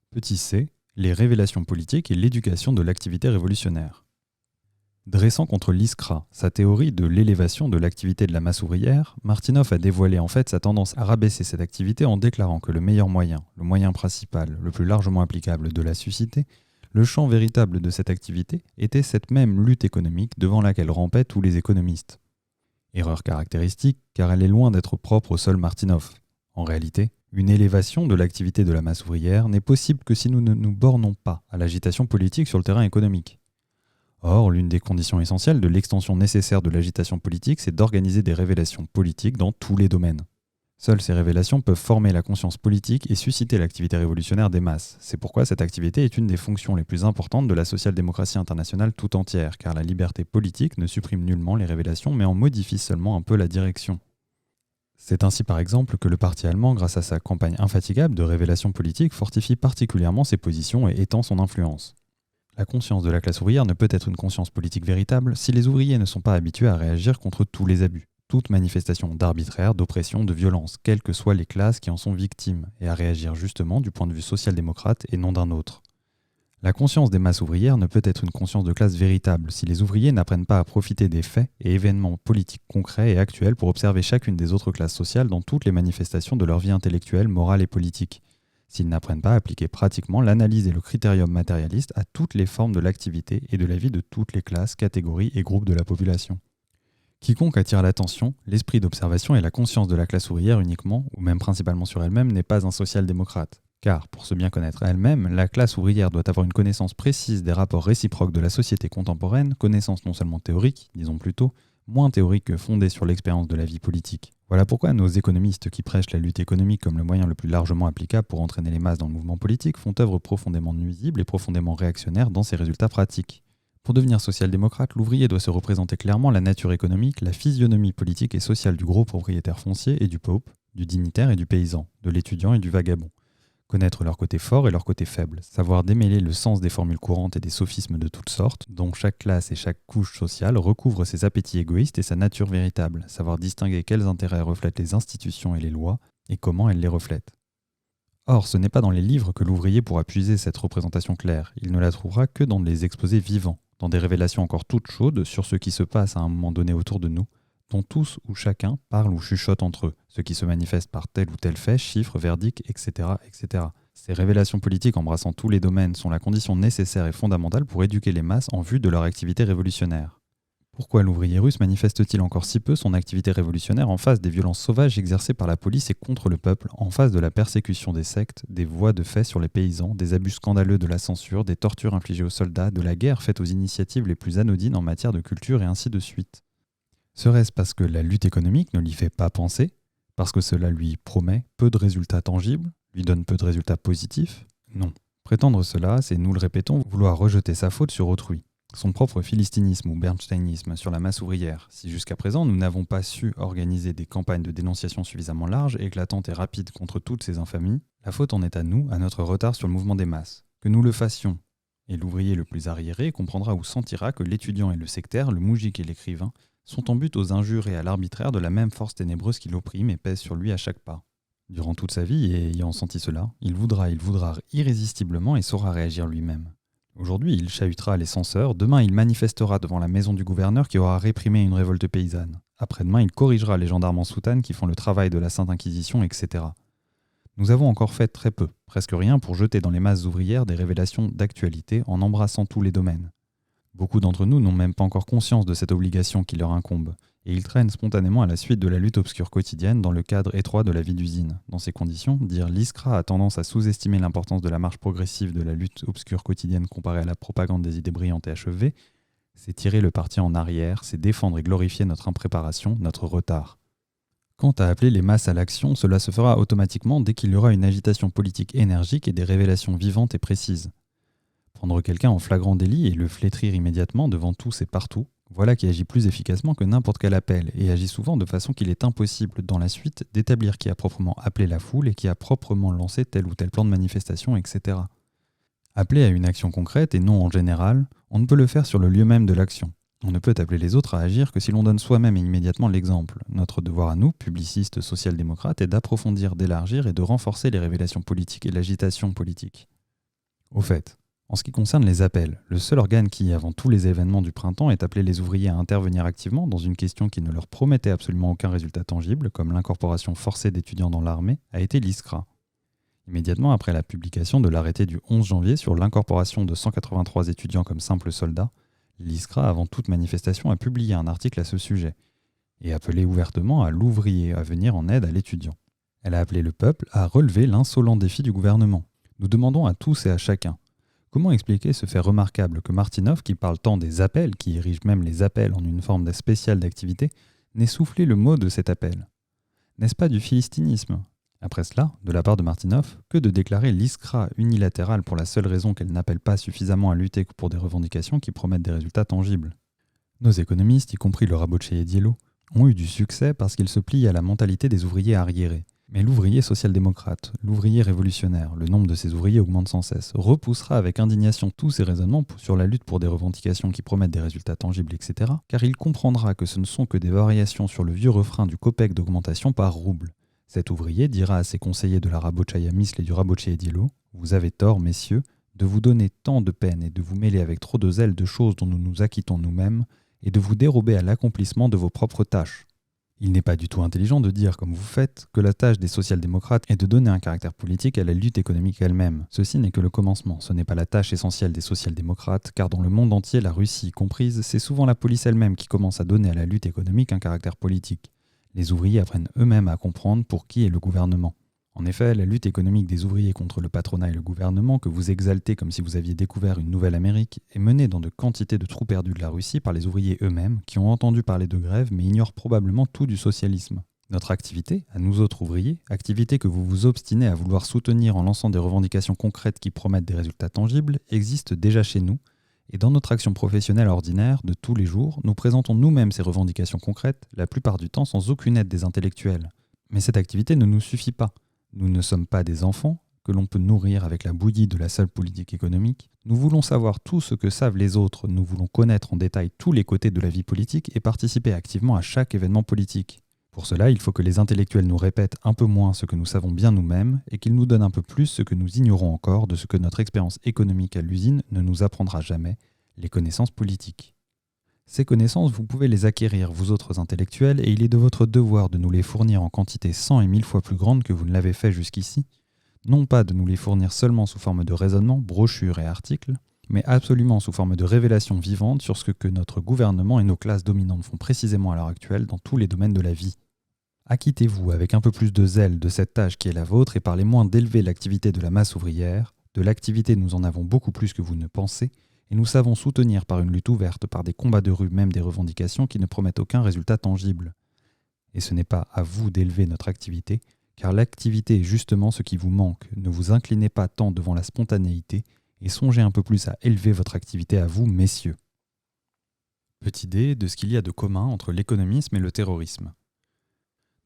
Petit c, les révélations politiques et l'éducation de l'activité révolutionnaire. Dressant contre l'Iskra sa théorie de l'élévation de l'activité de la masse ouvrière, Martinov a dévoilé en fait sa tendance à rabaisser cette activité en déclarant que le meilleur moyen, le moyen principal, le plus largement applicable de la susciter, le champ véritable de cette activité était cette même lutte économique devant laquelle rampaient tous les économistes. Erreur caractéristique car elle est loin d'être propre au seul Martinov. En réalité, une élévation de l'activité de la masse ouvrière n'est possible que si nous ne nous bornons pas à l'agitation politique sur le terrain économique. Or, l'une des conditions essentielles de l'extension nécessaire de l'agitation politique, c'est d'organiser des révélations politiques dans tous les domaines. Seules ces révélations peuvent former la conscience politique et susciter l'activité révolutionnaire des masses. C'est pourquoi cette activité est une des fonctions les plus importantes de la social-démocratie internationale tout entière, car la liberté politique ne supprime nullement les révélations, mais en modifie seulement un peu la direction. C'est ainsi par exemple que le parti allemand, grâce à sa campagne infatigable de révélation politique, fortifie particulièrement ses positions et étend son influence. La conscience de la classe ouvrière ne peut être une conscience politique véritable si les ouvriers ne sont pas habitués à réagir contre tous les abus, toute manifestation d'arbitraire, d'oppression, de violence, quelles que soient les classes qui en sont victimes, et à réagir justement du point de vue social-démocrate et non d'un autre. La conscience des masses ouvrières ne peut être une conscience de classe véritable si les ouvriers n'apprennent pas à profiter des faits et événements politiques concrets et actuels pour observer chacune des autres classes sociales dans toutes les manifestations de leur vie intellectuelle, morale et politique, s'ils n'apprennent pas à appliquer pratiquement l'analyse et le critérium matérialiste à toutes les formes de l'activité et de la vie de toutes les classes, catégories et groupes de la population. Quiconque attire l'attention, l'esprit d'observation et la conscience de la classe ouvrière uniquement, ou même principalement sur elle-même, n'est pas un social-démocrate. Car, pour se bien connaître elle-même, la classe ouvrière doit avoir une connaissance précise des rapports réciproques de la société contemporaine, connaissance non seulement théorique, disons plutôt, moins théorique que fondée sur l'expérience de la vie politique. Voilà pourquoi nos économistes qui prêchent la lutte économique comme le moyen le plus largement applicable pour entraîner les masses dans le mouvement politique font œuvre profondément nuisible et profondément réactionnaire dans ses résultats pratiques. Pour devenir social-démocrate, l'ouvrier doit se représenter clairement la nature économique, la physionomie politique et sociale du gros propriétaire foncier et du paupe, du dignitaire et du paysan, de l'étudiant et du vagabond. Connaître leurs côtés forts et leurs côtés faibles, savoir démêler le sens des formules courantes et des sophismes de toutes sortes, dont chaque classe et chaque couche sociale recouvre ses appétits égoïstes et sa nature véritable, savoir distinguer quels intérêts reflètent les institutions et les lois, et comment elles les reflètent. Or, ce n'est pas dans les livres que l'ouvrier pourra puiser cette représentation claire, il ne la trouvera que dans les exposés vivants, dans des révélations encore toutes chaudes sur ce qui se passe à un moment donné autour de nous, dont tous ou chacun parle ou chuchote entre eux, ce qui se manifeste par tel ou tel fait, chiffre, verdict, etc., etc. Ces révélations politiques embrassant tous les domaines sont la condition nécessaire et fondamentale pour éduquer les masses en vue de leur activité révolutionnaire. Pourquoi l'ouvrier russe manifeste-t-il encore si peu son activité révolutionnaire en face des violences sauvages exercées par la police et contre le peuple, en face de la persécution des sectes, des voies de fait sur les paysans, des abus scandaleux de la censure, des tortures infligées aux soldats, de la guerre faite aux initiatives les plus anodines en matière de culture et ainsi de suite? Serait-ce parce que la lutte économique ne l'y fait pas penser? Parce que cela lui promet peu de résultats tangibles, lui donne peu de résultats positifs? Non. Prétendre cela, c'est, nous le répétons, vouloir rejeter sa faute sur autrui. Son propre philistinisme ou bernsteinisme sur la masse ouvrière. Si jusqu'à présent nous n'avons pas su organiser des campagnes de dénonciation suffisamment larges, éclatantes et rapides contre toutes ces infamies, la faute en est à nous, à notre retard sur le mouvement des masses. Que nous le fassions. Et l'ouvrier le plus arriéré comprendra ou sentira que l'étudiant et le sectaire, le moujik et l'écrivain, sont en but aux injures et à l'arbitraire de la même force ténébreuse qui l'opprime et pèse sur lui à chaque pas. Durant toute sa vie, et ayant senti cela, il voudra irrésistiblement et saura réagir lui-même. Aujourd'hui, il chahutera les censeurs, demain il manifestera devant la maison du gouverneur qui aura réprimé une révolte paysanne. Après-demain, il corrigera les gendarmes en soutane qui font le travail de la Sainte Inquisition, etc. Nous avons encore fait très peu, presque rien, pour jeter dans les masses ouvrières des révélations d'actualité en embrassant tous les domaines. Beaucoup d'entre nous n'ont même pas encore conscience de cette obligation qui leur incombe, et ils traînent spontanément à la suite de la lutte obscure quotidienne dans le cadre étroit de la vie d'usine. Dans ces conditions, dire l'ISCRA a tendance à sous-estimer l'importance de la marche progressive de la lutte obscure quotidienne comparée à la propagande des idées brillantes et achevées, c'est tirer le parti en arrière, c'est défendre et glorifier notre impréparation, notre retard. Quant à appeler les masses à l'action, cela se fera automatiquement dès qu'il y aura une agitation politique énergique et des révélations vivantes et précises. Prendre quelqu'un en flagrant délit et le flétrir immédiatement devant tous et partout, voilà qui agit plus efficacement que n'importe quel appel et agit souvent de façon qu'il est impossible dans la suite d'établir qui a proprement appelé la foule et qui a proprement lancé tel ou tel plan de manifestation, etc. Appeler à une action concrète et non en général, on ne peut le faire sur le lieu même de l'action. On ne peut appeler les autres à agir que si l'on donne soi-même et immédiatement l'exemple. Notre devoir à nous, publicistes social-démocrates, est d'approfondir, d'élargir et de renforcer les révélations politiques et l'agitation politique. Au fait, en ce qui concerne les appels, le seul organe qui, avant tous les événements du printemps, ait appelé les ouvriers à intervenir activement dans une question qui ne leur promettait absolument aucun résultat tangible, comme l'incorporation forcée d'étudiants dans l'armée, a été l'ISCRA. Immédiatement après la publication de l'arrêté du 11 janvier sur l'incorporation de 183 étudiants comme simples soldats, l'ISCRA, avant toute manifestation, a publié un article à ce sujet et appelé ouvertement à l'ouvrier à venir en aide à l'étudiant. Elle a appelé le peuple à relever l'insolent défi du gouvernement. Nous demandons à tous et à chacun: comment expliquer ce fait remarquable que Martinov, qui parle tant des appels, qui érige même les appels en une forme spéciale d'activité, n'ait soufflé le mot de cet appel? N'est-ce pas du philistinisme? Après cela, de la part de Martinov, que de déclarer l'ISCRA unilatérale pour la seule raison qu'elle n'appelle pas suffisamment à lutter pour des revendications qui promettent des résultats tangibles. Nos économistes, y compris le Rabotché et Diello, ont eu du succès parce qu'ils se plient à la mentalité des ouvriers arriérés. Mais l'ouvrier social-démocrate, l'ouvrier révolutionnaire, le nombre de ces ouvriers augmente sans cesse, repoussera avec indignation tous ces raisonnements sur la lutte pour des revendications qui promettent des résultats tangibles, etc., car il comprendra que ce ne sont que des variations sur le vieux refrain du copec d'augmentation par rouble. Cet ouvrier dira à ses conseillers de la Rabochaya Misl et du Rabotché et Diello: vous avez tort, messieurs, de vous donner tant de peine et de vous mêler avec trop de zèle de choses dont nous nous acquittons nous-mêmes, et de vous dérober à l'accomplissement de vos propres tâches. Il n'est pas du tout intelligent de dire, comme vous faites, que la tâche des social-démocrates est de donner un caractère politique à la lutte économique elle-même. Ceci n'est que le commencement, ce n'est pas la tâche essentielle des social-démocrates, car dans le monde entier, la Russie comprise, c'est souvent la police elle-même qui commence à donner à la lutte économique un caractère politique. Les ouvriers apprennent eux-mêmes à comprendre pour qui est le gouvernement. En effet, la lutte économique des ouvriers contre le patronat et le gouvernement, que vous exaltez comme si vous aviez découvert une nouvelle Amérique, est menée dans de quantités de trous perdus de la Russie par les ouvriers eux-mêmes, qui ont entendu parler de grève mais ignorent probablement tout du socialisme. Notre activité, à nous autres ouvriers, activité que vous vous obstinez à vouloir soutenir en lançant des revendications concrètes qui promettent des résultats tangibles, existe déjà chez nous, Et dans notre action professionnelle ordinaire de tous les jours, nous présentons nous-mêmes ces revendications concrètes, la plupart du temps sans aucune aide des intellectuels. Mais cette activité ne nous suffit pas. Nous ne sommes pas des enfants que l'on peut nourrir avec la bouillie de la seule politique économique. Nous voulons savoir tout ce que savent les autres, nous voulons connaître en détail tous les côtés de la vie politique et participer activement à chaque événement politique. Pour cela, il faut que les intellectuels nous répètent un peu moins ce que nous savons bien nous-mêmes et qu'ils nous donnent un peu plus ce que nous ignorons encore de ce que notre expérience économique à l'usine ne nous apprendra jamais, les connaissances politiques. Ces connaissances, vous pouvez les acquérir, vous autres intellectuels, et il est de votre devoir de nous les fournir en quantité 100 et 1000 fois plus grande que vous ne l'avez fait jusqu'ici, non pas de nous les fournir seulement sous forme de raisonnements, brochures et articles, mais absolument sous forme de révélations vivantes sur ce que notre gouvernement et nos classes dominantes font précisément à l'heure actuelle dans tous les domaines de la vie. Acquittez-vous avec un peu plus de zèle de cette tâche qui est la vôtre et parlez moins d'élever l'activité de la masse ouvrière. De l'activité, nous en avons beaucoup plus que vous ne pensez, et nous savons soutenir par une lutte ouverte, par des combats de rue, même des revendications qui ne promettent aucun résultat tangible. Et ce n'est pas à vous d'élever notre activité, car l'activité est justement ce qui vous manque. Ne vous inclinez pas tant devant la spontanéité et songez un peu plus à élever votre activité à vous, messieurs. Petite idée de ce qu'il y a de commun entre l'économisme et le terrorisme.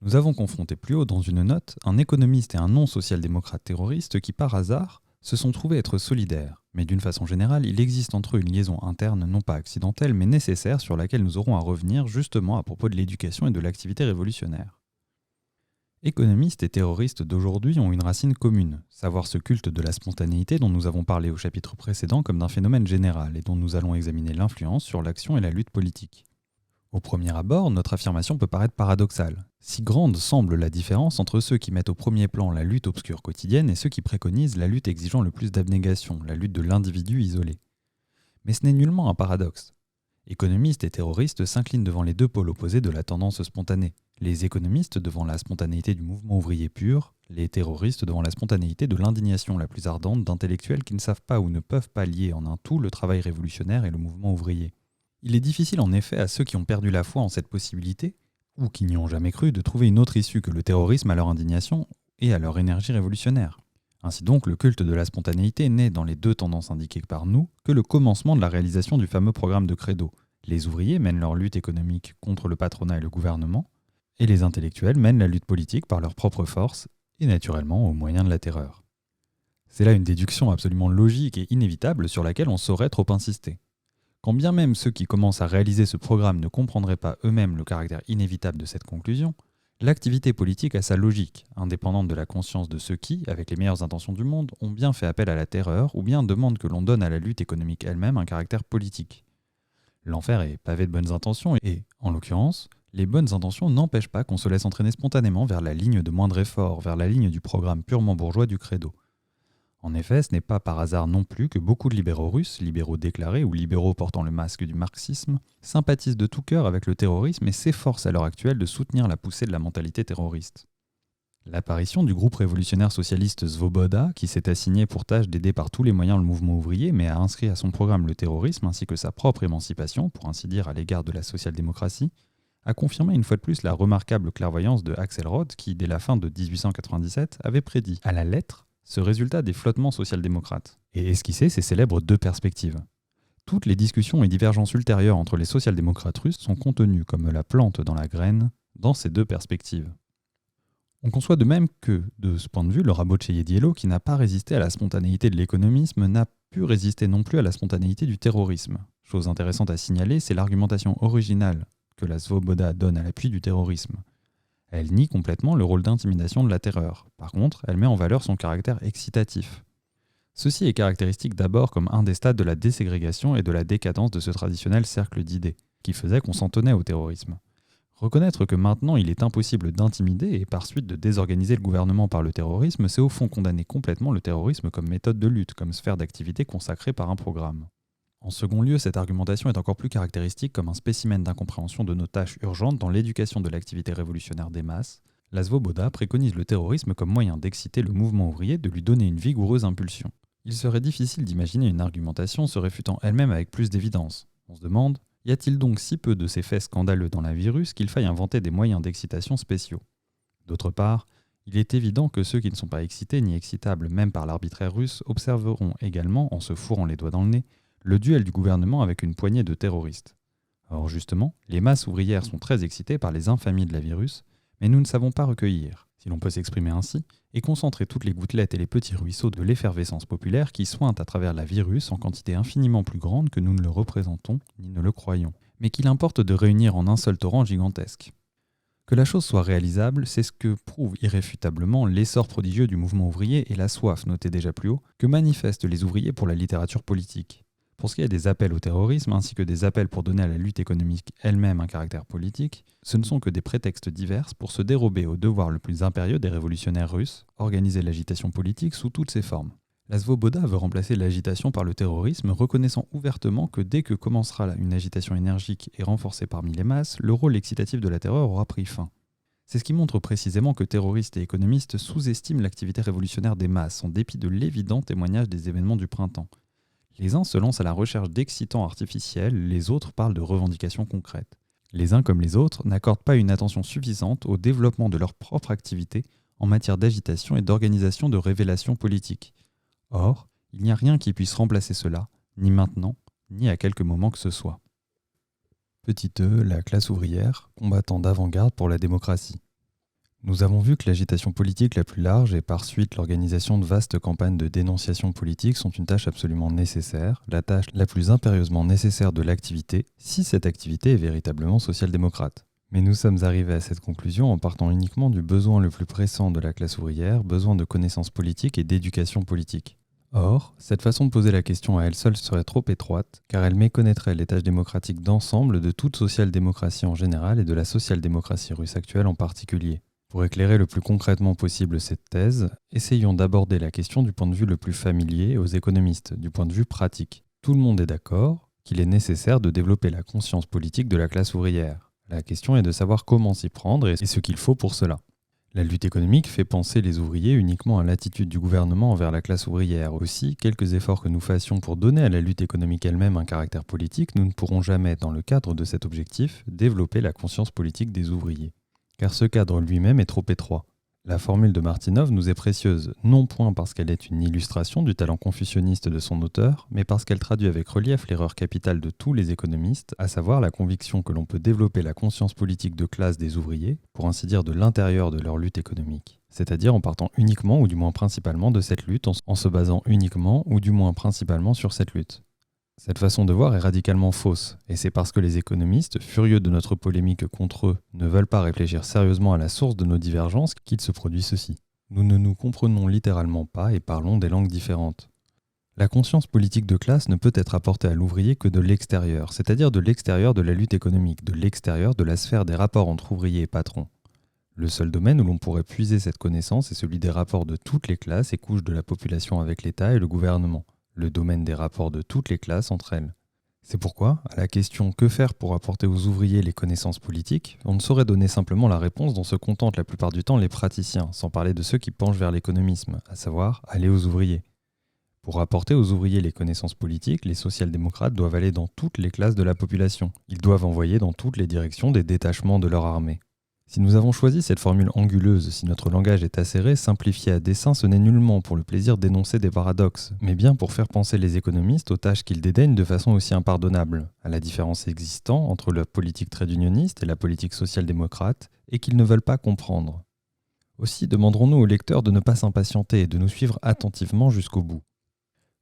Nous avons confronté plus haut dans une note un économiste et un non-social-démocrate terroriste qui, par hasard, se sont trouvés être solidaires. Mais d'une façon générale, il existe entre eux une liaison interne non pas accidentelle mais nécessaire sur laquelle nous aurons à revenir justement à propos de l'éducation et de l'activité révolutionnaire. Économistes et terroristes d'aujourd'hui ont une racine commune, savoir ce culte de la spontanéité dont nous avons parlé au chapitre précédent comme d'un phénomène général et dont nous allons examiner l'influence sur l'action et la lutte politique. Au premier abord, notre affirmation peut paraître paradoxale. Si grande semble la différence entre ceux qui mettent au premier plan la lutte obscure quotidienne et ceux qui préconisent la lutte exigeant le plus d'abnégation, la lutte de l'individu isolé. Mais ce n'est nullement un paradoxe. Économistes et terroristes s'inclinent devant les deux pôles opposés de la tendance spontanée. Les économistes devant la spontanéité du mouvement ouvrier pur, les terroristes devant la spontanéité de l'indignation la plus ardente d'intellectuels qui ne savent pas ou ne peuvent pas lier en un tout le travail révolutionnaire et le mouvement ouvrier. Il est difficile en effet à ceux qui ont perdu la foi en cette possibilité, ou qui n'y ont jamais cru, de trouver une autre issue que le terrorisme à leur indignation et à leur énergie révolutionnaire. Ainsi donc, le culte de la spontanéité n'est, dans les deux tendances indiquées par nous, que le commencement de la réalisation du fameux programme de Credo. Les ouvriers mènent leur lutte économique contre le patronat et le gouvernement, et les intellectuels mènent la lutte politique par leur propre force, et naturellement au moyen de la terreur. C'est là une déduction absolument logique et inévitable sur laquelle on saurait trop insister. Quand bien même ceux qui commencent à réaliser ce programme ne comprendraient pas eux-mêmes le caractère inévitable de cette conclusion, l'activité politique a sa logique, indépendante de la conscience de ceux qui, avec les meilleures intentions du monde, ont bien fait appel à la terreur ou bien demandent que l'on donne à la lutte économique elle-même un caractère politique. L'enfer est pavé de bonnes intentions et, en l'occurrence, les bonnes intentions n'empêchent pas qu'on se laisse entraîner spontanément vers la ligne de moindre effort, vers la ligne du programme purement bourgeois du Credo. En effet, ce n'est pas par hasard non plus que beaucoup de libéraux russes, libéraux déclarés ou libéraux portant le masque du marxisme, sympathisent de tout cœur avec le terrorisme et s'efforcent à l'heure actuelle de soutenir la poussée de la mentalité terroriste. L'apparition du groupe révolutionnaire socialiste Svoboda, qui s'est assigné pour tâche d'aider par tous les moyens le mouvement ouvrier, mais a inscrit à son programme le terrorisme ainsi que sa propre émancipation, pour ainsi dire à l'égard de la social-démocratie, a confirmé une fois de plus la remarquable clairvoyance de Axelrod qui, dès la fin de 1897, avait prédit, à la lettre, ce résultat des flottements social-démocrates, et esquissé ces célèbres deux perspectives. Toutes les discussions et divergences ultérieures entre les social-démocrates russes sont contenues, comme la plante dans la graine, dans ces deux perspectives. On conçoit de même que, de ce point de vue, le Rabotcheïedielo, qui n'a pas résisté à la spontanéité de l'économisme, n'a pu résister non plus à la spontanéité du terrorisme. Chose intéressante à signaler, c'est l'argumentation originale que la Svoboda donne à l'appui du terrorisme. Elle nie complètement le rôle d'intimidation de la terreur. Par contre, elle met en valeur son caractère excitatif. Ceci est caractéristique d'abord comme un des stades de la déségrégation et de la décadence de ce traditionnel cercle d'idées, qui faisait qu'on s'en tenait au terrorisme. Reconnaître que maintenant il est impossible d'intimider et par suite de désorganiser le gouvernement par le terrorisme, c'est au fond condamner complètement le terrorisme comme méthode de lutte, comme sphère d'activité consacrée par un programme. En second lieu, cette argumentation est encore plus caractéristique comme un spécimen d'incompréhension de nos tâches urgentes dans l'éducation de l'activité révolutionnaire des masses. La Svoboda préconise le terrorisme comme moyen d'exciter le mouvement ouvrier, de lui donner une vigoureuse impulsion. Il serait difficile d'imaginer une argumentation se réfutant elle-même avec plus d'évidence. On se demande, y a-t-il donc si peu de ces faits scandaleux dans la vie russe qu'il faille inventer des moyens d'excitation spéciaux ? D'autre part, il est évident que ceux qui ne sont pas excités ni excitables même par l'arbitraire russe observeront également, en se fourrant les doigts dans le nez, le duel du gouvernement avec une poignée de terroristes. Or justement, les masses ouvrières sont très excitées par les infamies de la virus, mais nous ne savons pas recueillir, si l'on peut s'exprimer ainsi, et concentrer toutes les gouttelettes et les petits ruisseaux de l'effervescence populaire qui sointent à travers la virus en quantité infiniment plus grande que nous ne le représentons ni ne le croyons, mais qu'il importe de réunir en un seul torrent gigantesque. Que la chose soit réalisable, c'est ce que prouve irréfutablement l'essor prodigieux du mouvement ouvrier et la soif, notée déjà plus haut, que manifestent les ouvriers pour la littérature politique. Pour ce qui est des appels au terrorisme, ainsi que des appels pour donner à la lutte économique elle-même un caractère politique, ce ne sont que des prétextes divers pour se dérober au devoir le plus impérieux des révolutionnaires russes, organiser l'agitation politique sous toutes ses formes. La Svoboda veut remplacer l'agitation par le terrorisme, reconnaissant ouvertement que dès que commencera une agitation énergique et renforcée parmi les masses, le rôle excitatif de la terreur aura pris fin. C'est ce qui montre précisément que terroristes et économistes sous-estiment l'activité révolutionnaire des masses, en dépit de l'évident témoignage des événements du printemps. Les uns se lancent à la recherche d'excitants artificiels, les autres parlent de revendications concrètes. Les uns comme les autres n'accordent pas une attention suffisante au développement de leur propre activité en matière d'agitation et d'organisation de révélations politiques. Or, il n'y a rien qui puisse remplacer cela, ni maintenant, ni à quelque moment que ce soit. Petit e, la classe ouvrière, combattant d'avant-garde pour la démocratie. Nous avons vu que l'agitation politique la plus large et par suite l'organisation de vastes campagnes de dénonciation politique sont une tâche absolument nécessaire, la tâche la plus impérieusement nécessaire de l'activité, si cette activité est véritablement social-démocrate. Mais nous sommes arrivés à cette conclusion en partant uniquement du besoin le plus pressant de la classe ouvrière, besoin de connaissances politiques et d'éducation politique. Or, cette façon de poser la question à elle seule serait trop étroite, car elle méconnaîtrait les tâches démocratiques d'ensemble de toute social-démocratie en général et de la social-démocratie russe actuelle en particulier. Pour éclairer le plus concrètement possible cette thèse, essayons d'aborder la question du point de vue le plus familier aux économistes, du point de vue pratique. Tout le monde est d'accord qu'il est nécessaire de développer la conscience politique de la classe ouvrière. La question est de savoir comment s'y prendre et ce qu'il faut pour cela. La lutte économique fait penser les ouvriers uniquement à l'attitude du gouvernement envers la classe ouvrière. Aussi, quelques efforts que nous fassions pour donner à la lutte économique elle-même un caractère politique, nous ne pourrons jamais, dans le cadre de cet objectif, développer la conscience politique des ouvriers. Car ce cadre lui-même est trop étroit. La formule de Martinov nous est précieuse, non point parce qu'elle est une illustration du talent confucianiste de son auteur, mais parce qu'elle traduit avec relief l'erreur capitale de tous les économistes, à savoir la conviction que l'on peut développer la conscience politique de classe des ouvriers, pour ainsi dire de l'intérieur de leur lutte économique, c'est-à-dire en partant uniquement ou du moins principalement de cette lutte, en se basant uniquement ou du moins principalement sur cette lutte. Cette façon de voir est radicalement fausse, et c'est parce que les économistes, furieux de notre polémique contre eux, ne veulent pas réfléchir sérieusement à la source de nos divergences qu'il se produit ceci. Nous ne nous comprenons littéralement pas et parlons des langues différentes. La conscience politique de classe ne peut être apportée à l'ouvrier que de l'extérieur, c'est-à-dire de l'extérieur de la lutte économique, de l'extérieur de la sphère des rapports entre ouvriers et patrons. Le seul domaine où l'on pourrait puiser cette connaissance est celui des rapports de toutes les classes et couches de la population avec l'État et le gouvernement. Le domaine des rapports de toutes les classes entre elles. C'est pourquoi, à la question « Que faire pour apporter aux ouvriers les connaissances politiques ?», on ne saurait donner simplement la réponse dont se contentent la plupart du temps les praticiens, sans parler de ceux qui penchent vers l'économisme, à savoir aller aux ouvriers. Pour apporter aux ouvriers les connaissances politiques, les social-démocrates doivent aller dans toutes les classes de la population. Ils doivent envoyer dans toutes les directions des détachements de leur armée. Si nous avons choisi cette formule anguleuse, si notre langage est acéré, simplifié à dessein, ce n'est nullement pour le plaisir d'énoncer des paradoxes, mais bien pour faire penser les économistes aux tâches qu'ils dédaignent de façon aussi impardonnable, à la différence existant entre la politique trade-unioniste et la politique social-démocrate, et qu'ils ne veulent pas comprendre. Aussi demanderons-nous aux lecteurs de ne pas s'impatienter et de nous suivre attentivement jusqu'au bout.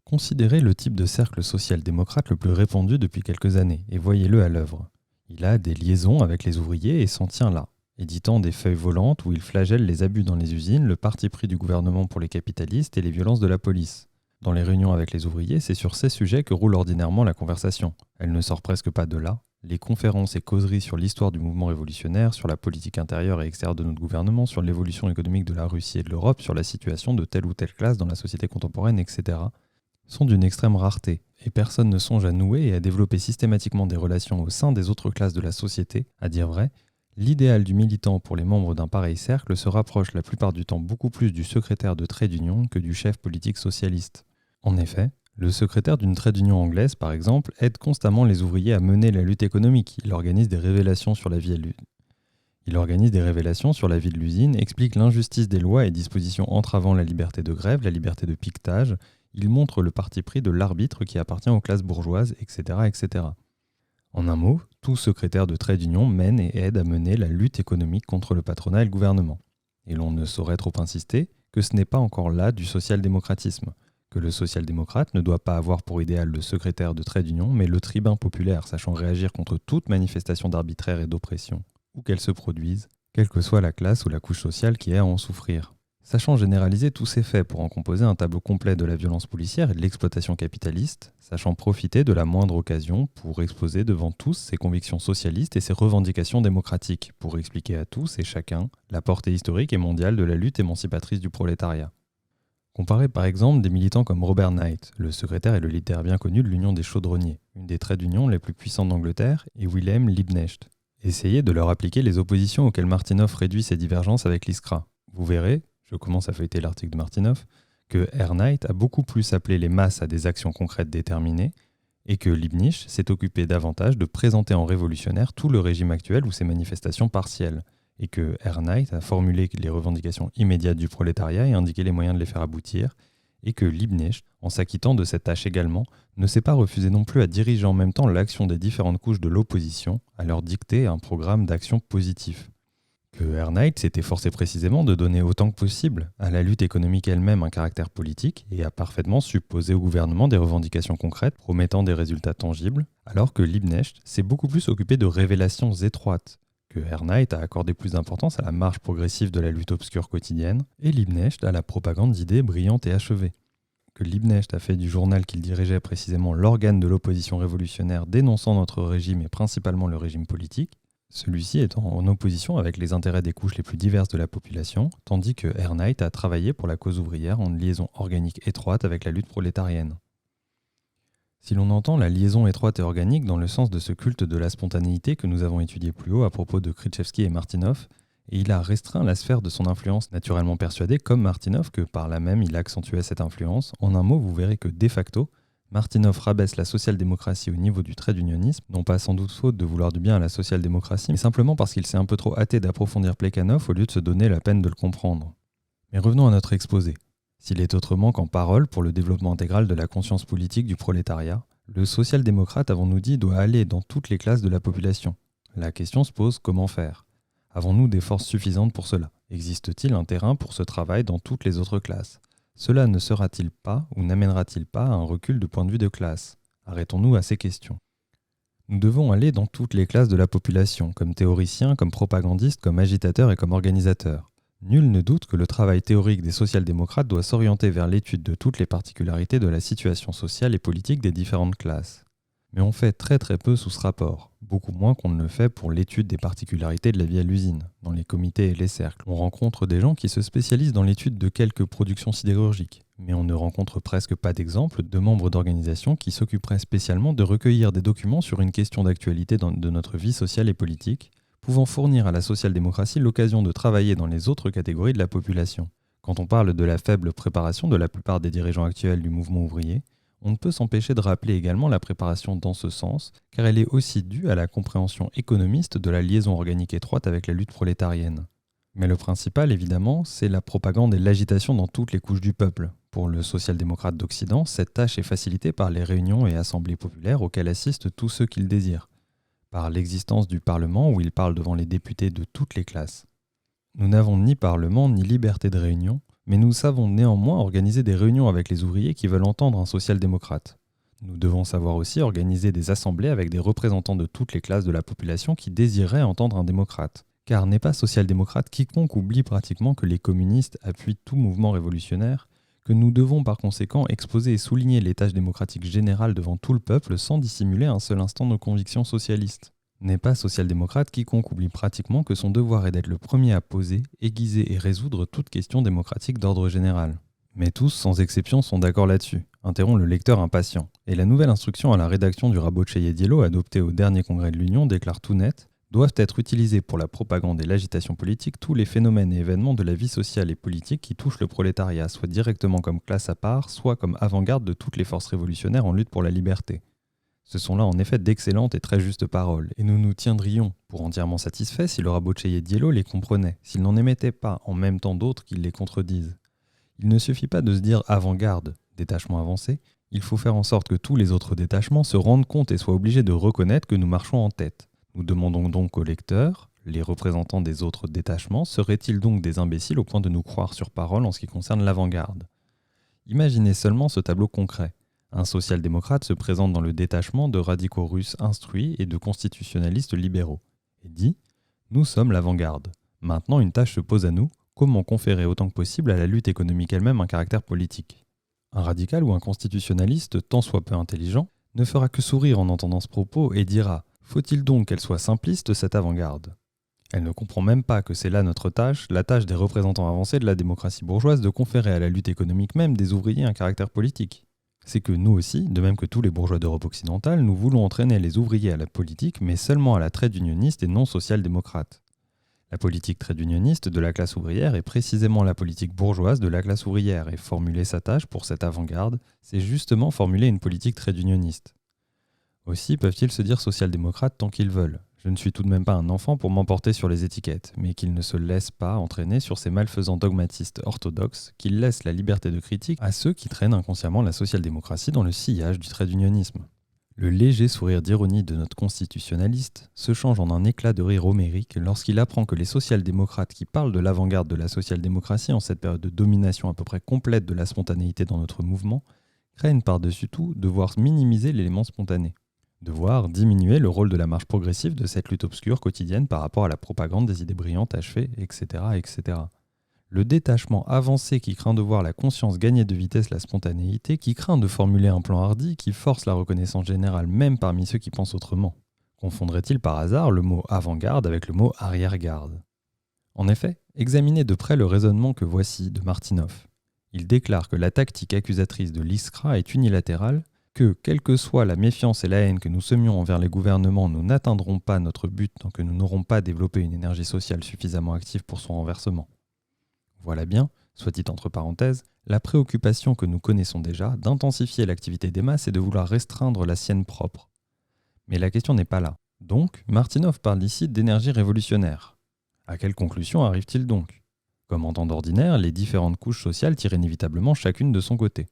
Considérez le type de cercle social-démocrate le plus répandu depuis quelques années, et voyez-le à l'œuvre. Il a des liaisons avec les ouvriers et s'en tient là, éditant des feuilles volantes où il flagelle les abus dans les usines, le parti pris du gouvernement pour les capitalistes et les violences de la police. Dans les réunions avec les ouvriers, c'est sur ces sujets que roule ordinairement la conversation. Elle ne sort presque pas de là. Les conférences et causeries sur l'histoire du mouvement révolutionnaire, sur la politique intérieure et extérieure de notre gouvernement, sur l'évolution économique de la Russie et de l'Europe, sur la situation de telle ou telle classe dans la société contemporaine, etc., sont d'une extrême rareté, et personne ne songe à nouer et à développer systématiquement des relations au sein des autres classes de la société. À dire vrai, l'idéal du militant pour les membres d'un pareil cercle se rapproche la plupart du temps beaucoup plus du secrétaire de trade union que du chef politique socialiste. En effet, le secrétaire d'une trade union anglaise, par exemple, aide constamment les ouvriers à mener la lutte économique. Il organise des révélations sur la vie de l'usine, explique l'injustice des lois et dispositions entravant la liberté de grève, la liberté de piquetage. Il montre le parti pris de l'arbitre qui appartient aux classes bourgeoises, etc., etc. En un mot, tout secrétaire de trait d'union mène et aide à mener la lutte économique contre le patronat et le gouvernement. Et l'on ne saurait trop insister que ce n'est pas encore là du social-démocratisme, que le social-démocrate ne doit pas avoir pour idéal le secrétaire de trait d'union, mais le tribun populaire sachant réagir contre toute manifestation d'arbitraire et d'oppression, où qu'elle se produise, quelle que soit la classe ou la couche sociale qui ait à en souffrir. Sachant généraliser tous ces faits pour en composer un tableau complet de la violence policière et de l'exploitation capitaliste, sachant profiter de la moindre occasion pour exposer devant tous ses convictions socialistes et ses revendications démocratiques, pour expliquer à tous et chacun la portée historique et mondiale de la lutte émancipatrice du prolétariat. Comparez par exemple des militants comme Robert Knight, le secrétaire et le leader bien connu de l'Union des chaudronniers, une des traits d'union les plus puissantes d'Angleterre, et Wilhelm Liebknecht. Essayez de leur appliquer les oppositions auxquelles Martinov réduit ses divergences avec l'ISCRA. Vous verrez, je commence à feuilleter l'article de Martinov, que Knight a beaucoup plus appelé les masses à des actions concrètes déterminées et que Liebknecht s'est occupé davantage de présenter en révolutionnaire tout le régime actuel ou ses manifestations partielles, et que Knight a formulé les revendications immédiates du prolétariat et indiqué les moyens de les faire aboutir, et que Liebknecht, en s'acquittant de cette tâche également, ne s'est pas refusé non plus à diriger en même temps l'action des différentes couches de l'opposition, à leur dicter un programme d'action positif. Que Knight s'est efforcé précisément de donner autant que possible à la lutte économique elle-même un caractère politique et a parfaitement su poser au gouvernement des revendications concrètes promettant des résultats tangibles, alors que Liebknecht s'est beaucoup plus occupé de révélations étroites, que Knight a accordé plus d'importance à la marche progressive de la lutte obscure quotidienne et Liebknecht à la propagande d'idées brillantes et achevées. Que Liebknecht a fait du journal qu'il dirigeait précisément l'organe de l'opposition révolutionnaire dénonçant notre régime et principalement le régime politique, celui-ci étant en opposition avec les intérêts des couches les plus diverses de la population, tandis que Knight a travaillé pour la cause ouvrière en liaison organique étroite avec la lutte prolétarienne. Si l'on entend la liaison étroite et organique dans le sens de ce culte de la spontanéité que nous avons étudié plus haut à propos de Krzyzewski et Martinov, et il a restreint la sphère de son influence, naturellement persuadé, comme Martinov, que par là même il accentuait cette influence, en un mot vous verrez que de facto, Martinov rabaisse la social-démocratie au niveau du trait d'unionisme, non pas sans doute faute de vouloir du bien à la social-démocratie, mais simplement parce qu'il s'est un peu trop hâté d'approfondir Plekhanov au lieu de se donner la peine de le comprendre. Mais revenons à notre exposé. S'il est autrement qu'en parole pour le développement intégral de la conscience politique du prolétariat, le social-démocrate, avons-nous dit, doit aller dans toutes les classes de la population. La question se pose comment faire ? Avons-nous des forces suffisantes pour cela ? Existe-t-il un terrain pour ce travail dans toutes les autres classes ? Cela ne sera-t-il pas ou n'amènera-t-il pas à un recul de point de vue de classe ? Arrêtons-nous à ces questions. Nous devons aller dans toutes les classes de la population, comme théoriciens, comme propagandistes, comme agitateurs et comme organisateurs. Nul ne doute que le travail théorique des social-démocrates doit s'orienter vers l'étude de toutes les particularités de la situation sociale et politique des différentes classes. Mais on fait très peu sous ce rapport, beaucoup moins qu'on ne le fait pour l'étude des particularités de la vie à l'usine, dans les comités et les cercles. On rencontre des gens qui se spécialisent dans l'étude de quelques productions sidérurgiques, mais on ne rencontre presque pas d'exemples de membres d'organisations qui s'occuperaient spécialement de recueillir des documents sur une question d'actualité de notre vie sociale et politique, pouvant fournir à la social-démocratie l'occasion de travailler dans les autres catégories de la population. Quand on parle de la faible préparation de la plupart des dirigeants actuels du mouvement ouvrier, on ne peut s'empêcher de rappeler également la préparation dans ce sens, car elle est aussi due à la compréhension économiste de la liaison organique étroite avec la lutte prolétarienne. Mais le principal, évidemment, c'est la propagande et l'agitation dans toutes les couches du peuple. Pour le social-démocrate d'Occident, cette tâche est facilitée par les réunions et assemblées populaires auxquelles assistent tous ceux qui le désirent, par l'existence du Parlement où il parle devant les députés de toutes les classes. Nous n'avons ni Parlement ni liberté de réunion, mais nous savons néanmoins organiser des réunions avec les ouvriers qui veulent entendre un social-démocrate. Nous devons savoir aussi organiser des assemblées avec des représentants de toutes les classes de la population qui désireraient entendre un démocrate. Car n'est pas social-démocrate quiconque oublie pratiquement que les communistes appuient tout mouvement révolutionnaire, que nous devons par conséquent exposer et souligner les tâches démocratiques générales devant tout le peuple sans dissimuler un seul instant nos convictions socialistes. N'est pas social-démocrate quiconque oublie pratiquement que son devoir est d'être le premier à poser, aiguiser et résoudre toute question démocratique d'ordre général. Mais tous, sans exception, sont d'accord là-dessus, interrompt le lecteur impatient. Et la nouvelle instruction à la rédaction du Rabotché Yedielo, adoptée au dernier congrès de l'Union, déclare tout net « Doivent être utilisés pour la propagande et l'agitation politique tous les phénomènes et événements de la vie sociale et politique qui touchent le prolétariat, soit directement comme classe à part, soit comme avant-garde de toutes les forces révolutionnaires en lutte pour la liberté. » Ce sont là en effet d'excellentes et très justes paroles, et nous nous tiendrions pour entièrement satisfaits si le Rabotché Yedielo les comprenait, s'il n'en émettait pas en même temps d'autres qui les contredisent. Il ne suffit pas de se dire avant-garde, détachement avancé, il faut faire en sorte que tous les autres détachements se rendent compte et soient obligés de reconnaître que nous marchons en tête. Nous demandons donc aux lecteurs, les représentants des autres détachements, seraient-ils donc des imbéciles au point de nous croire sur parole en ce qui concerne l'avant-garde ? Imaginez seulement ce tableau concret. Un social-démocrate se présente dans le détachement de radicaux russes instruits et de constitutionnalistes libéraux et dit « Nous sommes l'avant-garde. Maintenant, une tâche se pose à nous, comment conférer autant que possible à la lutte économique elle-même un caractère politique ?» Un radical ou un constitutionnaliste, tant soit peu intelligent, ne fera que sourire en entendant ce propos et dira « Faut-il donc qu'elle soit simpliste, cette avant-garde ?» Elle ne comprend même pas que c'est là notre tâche, la tâche des représentants avancés de la démocratie bourgeoise, de conférer à la lutte économique même des ouvriers un caractère politique. C'est que nous aussi, de même que tous les bourgeois d'Europe occidentale, nous voulons entraîner les ouvriers à la politique, mais seulement à la trade unioniste et non social-démocrate. La politique trade unioniste de la classe ouvrière est précisément la politique bourgeoise de la classe ouvrière, et formuler sa tâche pour cette avant-garde, c'est justement formuler une politique trade unioniste. Aussi peuvent-ils se dire social-démocrates tant qu'ils veulent. Je ne suis tout de même pas un enfant pour m'emporter sur les étiquettes, mais qu'ils ne se laissent pas entraîner sur ces malfaisants dogmatistes orthodoxes, qu'ils laissent la liberté de critique à ceux qui traînent inconsciemment la social-démocratie dans le sillage du trade unionisme. Le léger sourire d'ironie de notre constitutionnaliste se change en un éclat de rire homérique lorsqu'il apprend que les social-démocrates qui parlent de l'avant-garde de la social-démocratie en cette période de domination à peu près complète de la spontanéité dans notre mouvement craignent par-dessus tout de voir minimiser l'élément spontané. De voir diminuer le rôle de la marche progressive de cette lutte obscure quotidienne par rapport à la propagande des idées brillantes achevées, etc., etc. Le détachement avancé qui craint de voir la conscience gagner de vitesse la spontanéité, qui craint de formuler un plan hardi qui force la reconnaissance générale même parmi ceux qui pensent autrement. Confondrait-il par hasard le mot avant-garde avec le mot arrière-garde ? En effet, examinez de près le raisonnement que voici de Martinov. Il déclare que la tactique accusatrice de l'Iskra est unilatérale, que, quelle que soit la méfiance et la haine que nous semions envers les gouvernements, nous n'atteindrons pas notre but tant que nous n'aurons pas développé une énergie sociale suffisamment active pour son renversement. Voilà bien, soit dit entre parenthèses, la préoccupation que nous connaissons déjà d'intensifier l'activité des masses et de vouloir restreindre la sienne propre. Mais la question n'est pas là. Donc, Martinov parle ici d'énergie révolutionnaire. À quelle conclusion arrive-t-il donc ? Comme en temps d'ordinaire, les différentes couches sociales tirent inévitablement chacune de son côté.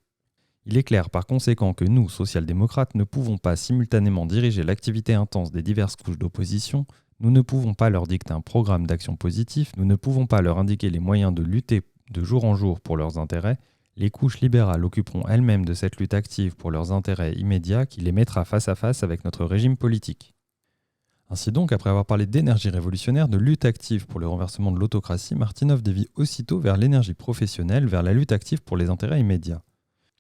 Il est clair par conséquent que nous, social-démocrates, ne pouvons pas simultanément diriger l'activité intense des diverses couches d'opposition, nous ne pouvons pas leur dicter un programme d'action positif, nous ne pouvons pas leur indiquer les moyens de lutter de jour en jour pour leurs intérêts, les couches libérales occuperont elles-mêmes de cette lutte active pour leurs intérêts immédiats qui les mettra face à face avec notre régime politique. Ainsi donc, après avoir parlé d'énergie révolutionnaire, de lutte active pour le renversement de l'autocratie, Martinov dévie aussitôt vers l'énergie professionnelle, vers la lutte active pour les intérêts immédiats.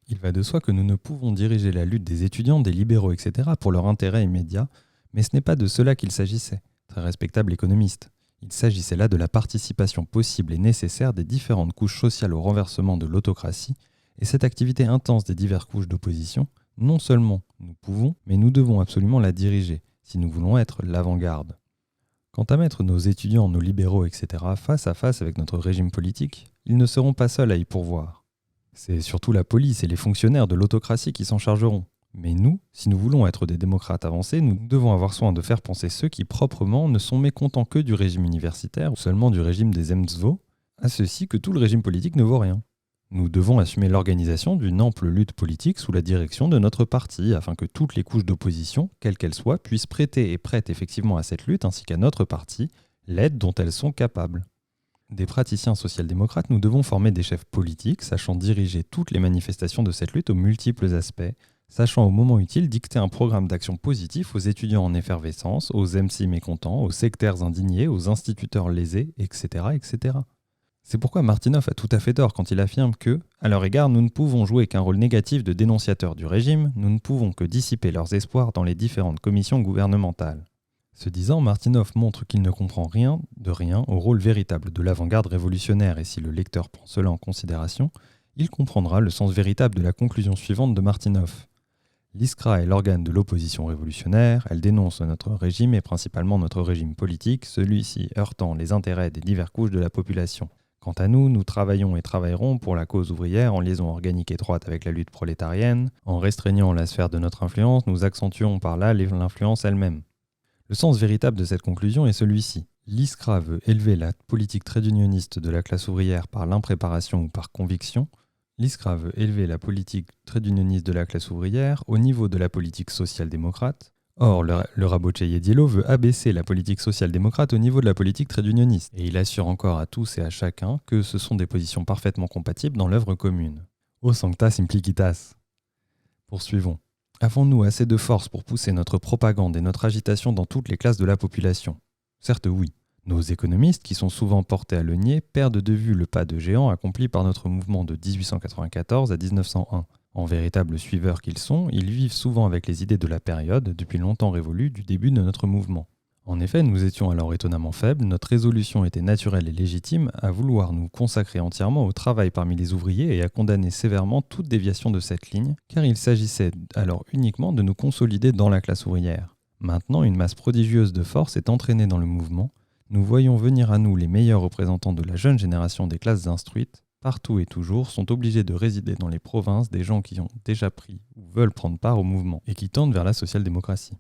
Il va de soi que nous ne pouvons diriger la lutte des étudiants, des libéraux, etc. pour leur intérêt immédiat, mais ce n'est pas de cela qu'il s'agissait, très respectable économiste. Il s'agissait là de la participation possible et nécessaire des différentes couches sociales au renversement de l'autocratie, et cette activité intense des diverses couches d'opposition, non seulement nous pouvons, mais nous devons absolument la diriger, si nous voulons être l'avant-garde. Quant à mettre nos étudiants, nos libéraux, etc. face à face avec notre régime politique, ils ne seront pas seuls à y pourvoir. C'est surtout la police et les fonctionnaires de l'autocratie qui s'en chargeront. Mais nous, si nous voulons être des démocrates avancés, nous devons avoir soin de faire penser ceux qui, proprement, ne sont mécontents que du régime universitaire ou seulement du régime des MSVO, à ceux-ci que tout le régime politique ne vaut rien. Nous devons assumer l'organisation d'une ample lutte politique sous la direction de notre parti, afin que toutes les couches d'opposition, quelles qu'elles soient, puissent prêter et prêtent effectivement à cette lutte, ainsi qu'à notre parti, l'aide dont elles sont capables. Des praticiens social-démocrates, nous devons former des chefs politiques, sachant diriger toutes les manifestations de cette lutte aux multiples aspects, sachant au moment utile dicter un programme d'action positif aux étudiants en effervescence, aux MC mécontents, aux sectaires indignés, aux instituteurs lésés, etc., etc. C'est pourquoi Martinov a tout à fait tort quand il affirme que, à leur égard, nous ne pouvons jouer qu'un rôle négatif de dénonciateur du régime, nous ne pouvons que dissiper leurs espoirs dans les différentes commissions gouvernementales. Ce disant, Martinov montre qu'il ne comprend rien au rôle véritable de l'avant-garde révolutionnaire et si le lecteur prend cela en considération, il comprendra le sens véritable de la conclusion suivante de Martinov. L'Iskra est l'organe de l'opposition révolutionnaire, elle dénonce notre régime et principalement notre régime politique, celui-ci heurtant les intérêts des diverses couches de la population. Quant à nous, nous travaillons et travaillerons pour la cause ouvrière en liaison organique étroite avec la lutte prolétarienne, en restreignant la sphère de notre influence, nous accentuons par là l'influence elle-même. Le sens véritable de cette conclusion est celui-ci. L'Iskra veut élever la politique trade unioniste de la classe ouvrière par l'impréparation ou par conviction, L'ISCRA veut élever la politique trade unioniste de la classe ouvrière au niveau de la politique social-démocrate. Or, le Rabotché Diallo veut abaisser la politique social-démocrate au niveau de la politique trade unioniste. Et il assure encore à tous et à chacun que ce sont des positions parfaitement compatibles dans l'œuvre commune. O sancta simplicitas. Poursuivons. Avons-nous assez de force pour pousser notre propagande et notre agitation dans toutes les classes de la population ? Certes oui. Nos économistes, qui sont souvent portés à le nier, perdent de vue le pas de géant accompli par notre mouvement de 1894 à 1901. En véritables suiveurs qu'ils sont, ils vivent souvent avec les idées de la période, depuis longtemps révolue, du début de notre mouvement. En effet, nous étions alors étonnamment faibles, notre résolution était naturelle et légitime à vouloir nous consacrer entièrement au travail parmi les ouvriers et à condamner sévèrement toute déviation de cette ligne, car il s'agissait alors uniquement de nous consolider dans la classe ouvrière. Maintenant, une masse prodigieuse de force est entraînée dans le mouvement. Nous voyons venir à nous les meilleurs représentants de la jeune génération des classes instruites. Partout et toujours sont obligés de résider dans les provinces des gens qui ont déjà pris ou veulent prendre part au mouvement et qui tendent vers la social-démocratie.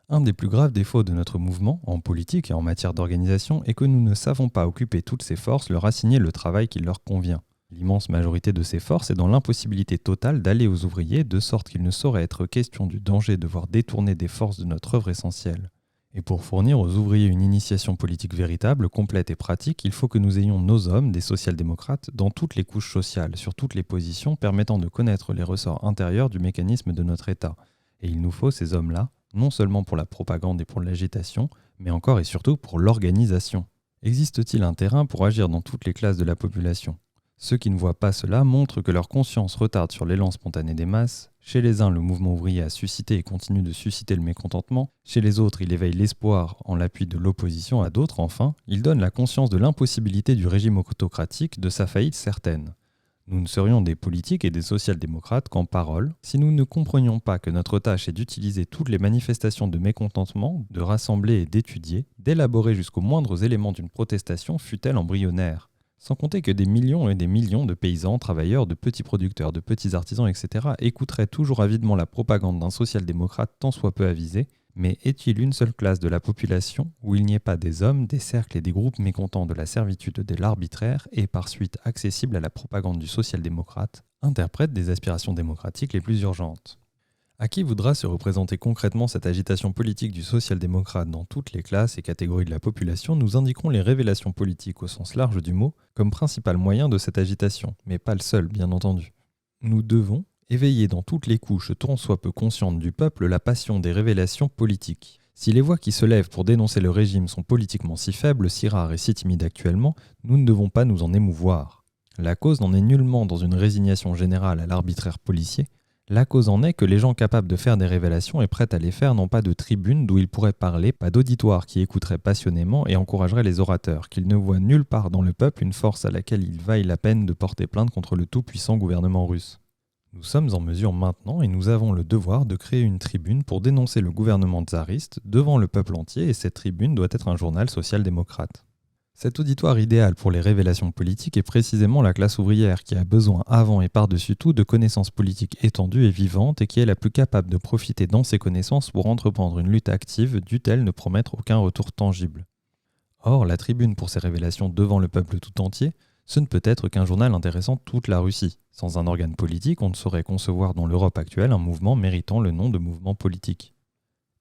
Un des plus graves défauts de notre mouvement, en politique et en matière d'organisation, est que nous ne savons pas occuper toutes ces forces, leur assigner le travail qui leur convient. L'immense majorité de ces forces est dans l'impossibilité totale d'aller aux ouvriers, de sorte qu'il ne saurait être question du danger de voir détourner des forces de notre œuvre essentielle. Et pour fournir aux ouvriers une initiation politique véritable, complète et pratique, il faut que nous ayons nos hommes, des social-démocrates, dans toutes les couches sociales, sur toutes les positions, permettant de connaître les ressorts intérieurs du mécanisme de notre État. Et il nous faut ces hommes-là, non seulement pour la propagande et pour l'agitation, mais encore et surtout pour l'organisation. Existe-t-il un terrain pour agir dans toutes les classes de la population ? Ceux qui ne voient pas cela montrent que leur conscience retarde sur l'élan spontané des masses. Chez les uns, le mouvement ouvrier a suscité et continue de susciter le mécontentement. Chez les autres, il éveille l'espoir en l'appui de l'opposition. À d'autres, enfin, il donne la conscience de l'impossibilité du régime autocratique, de sa faillite certaine. Nous ne serions des politiques et des social-démocrates qu'en parole, si nous ne comprenions pas que notre tâche est d'utiliser toutes les manifestations de mécontentement, de rassembler et d'étudier, d'élaborer jusqu'aux moindres éléments d'une protestation, fût-elle embryonnaire. Sans compter que des millions et des millions de paysans, travailleurs, de petits producteurs, de petits artisans, etc. écouteraient toujours avidement la propagande d'un social-démocrate tant soit peu avisé, mais est-il une seule classe de la population où il n'y ait pas des hommes, des cercles et des groupes mécontents de la servitude de l'arbitraire et par suite accessibles à la propagande du social-démocrate, interprète des aspirations démocratiques les plus urgentes ? À qui voudra se représenter concrètement cette agitation politique du social-démocrate dans toutes les classes et catégories de la population, nous indiquons les révélations politiques au sens large du mot comme principal moyen de cette agitation, mais pas le seul, bien entendu. Nous devons éveiller dans toutes les couches tant soit peu conscientes du peuple la passion des révélations politiques. Si les voix qui se lèvent pour dénoncer le régime sont politiquement si faibles, si rares et si timides actuellement, nous ne devons pas nous en émouvoir. La cause n'en est nullement dans une résignation générale à l'arbitraire policier. La cause en est que les gens capables de faire des révélations et prêts à les faire n'ont pas de tribune d'où ils pourraient parler, pas d'auditoire qui écouterait passionnément et encouragerait les orateurs, qu'ils ne voient nulle part dans le peuple une force à laquelle il vaille la peine de porter plainte contre le tout-puissant gouvernement russe. Nous sommes en mesure maintenant et nous avons le devoir de créer une tribune pour dénoncer le gouvernement tsariste devant le peuple entier et cette tribune doit être un journal social-démocrate. Cet auditoire idéal pour les révélations politiques est précisément la classe ouvrière qui a besoin avant et par-dessus tout de connaissances politiques étendues et vivantes et qui est la plus capable de profiter dans ces connaissances pour entreprendre une lutte active dût-elle ne promettre aucun retour tangible. Or, la tribune pour ces révélations devant le peuple tout entier, ce ne peut être qu'un journal intéressant toute la Russie. Sans un organe politique, on ne saurait concevoir dans l'Europe actuelle un mouvement méritant le nom de mouvement politique.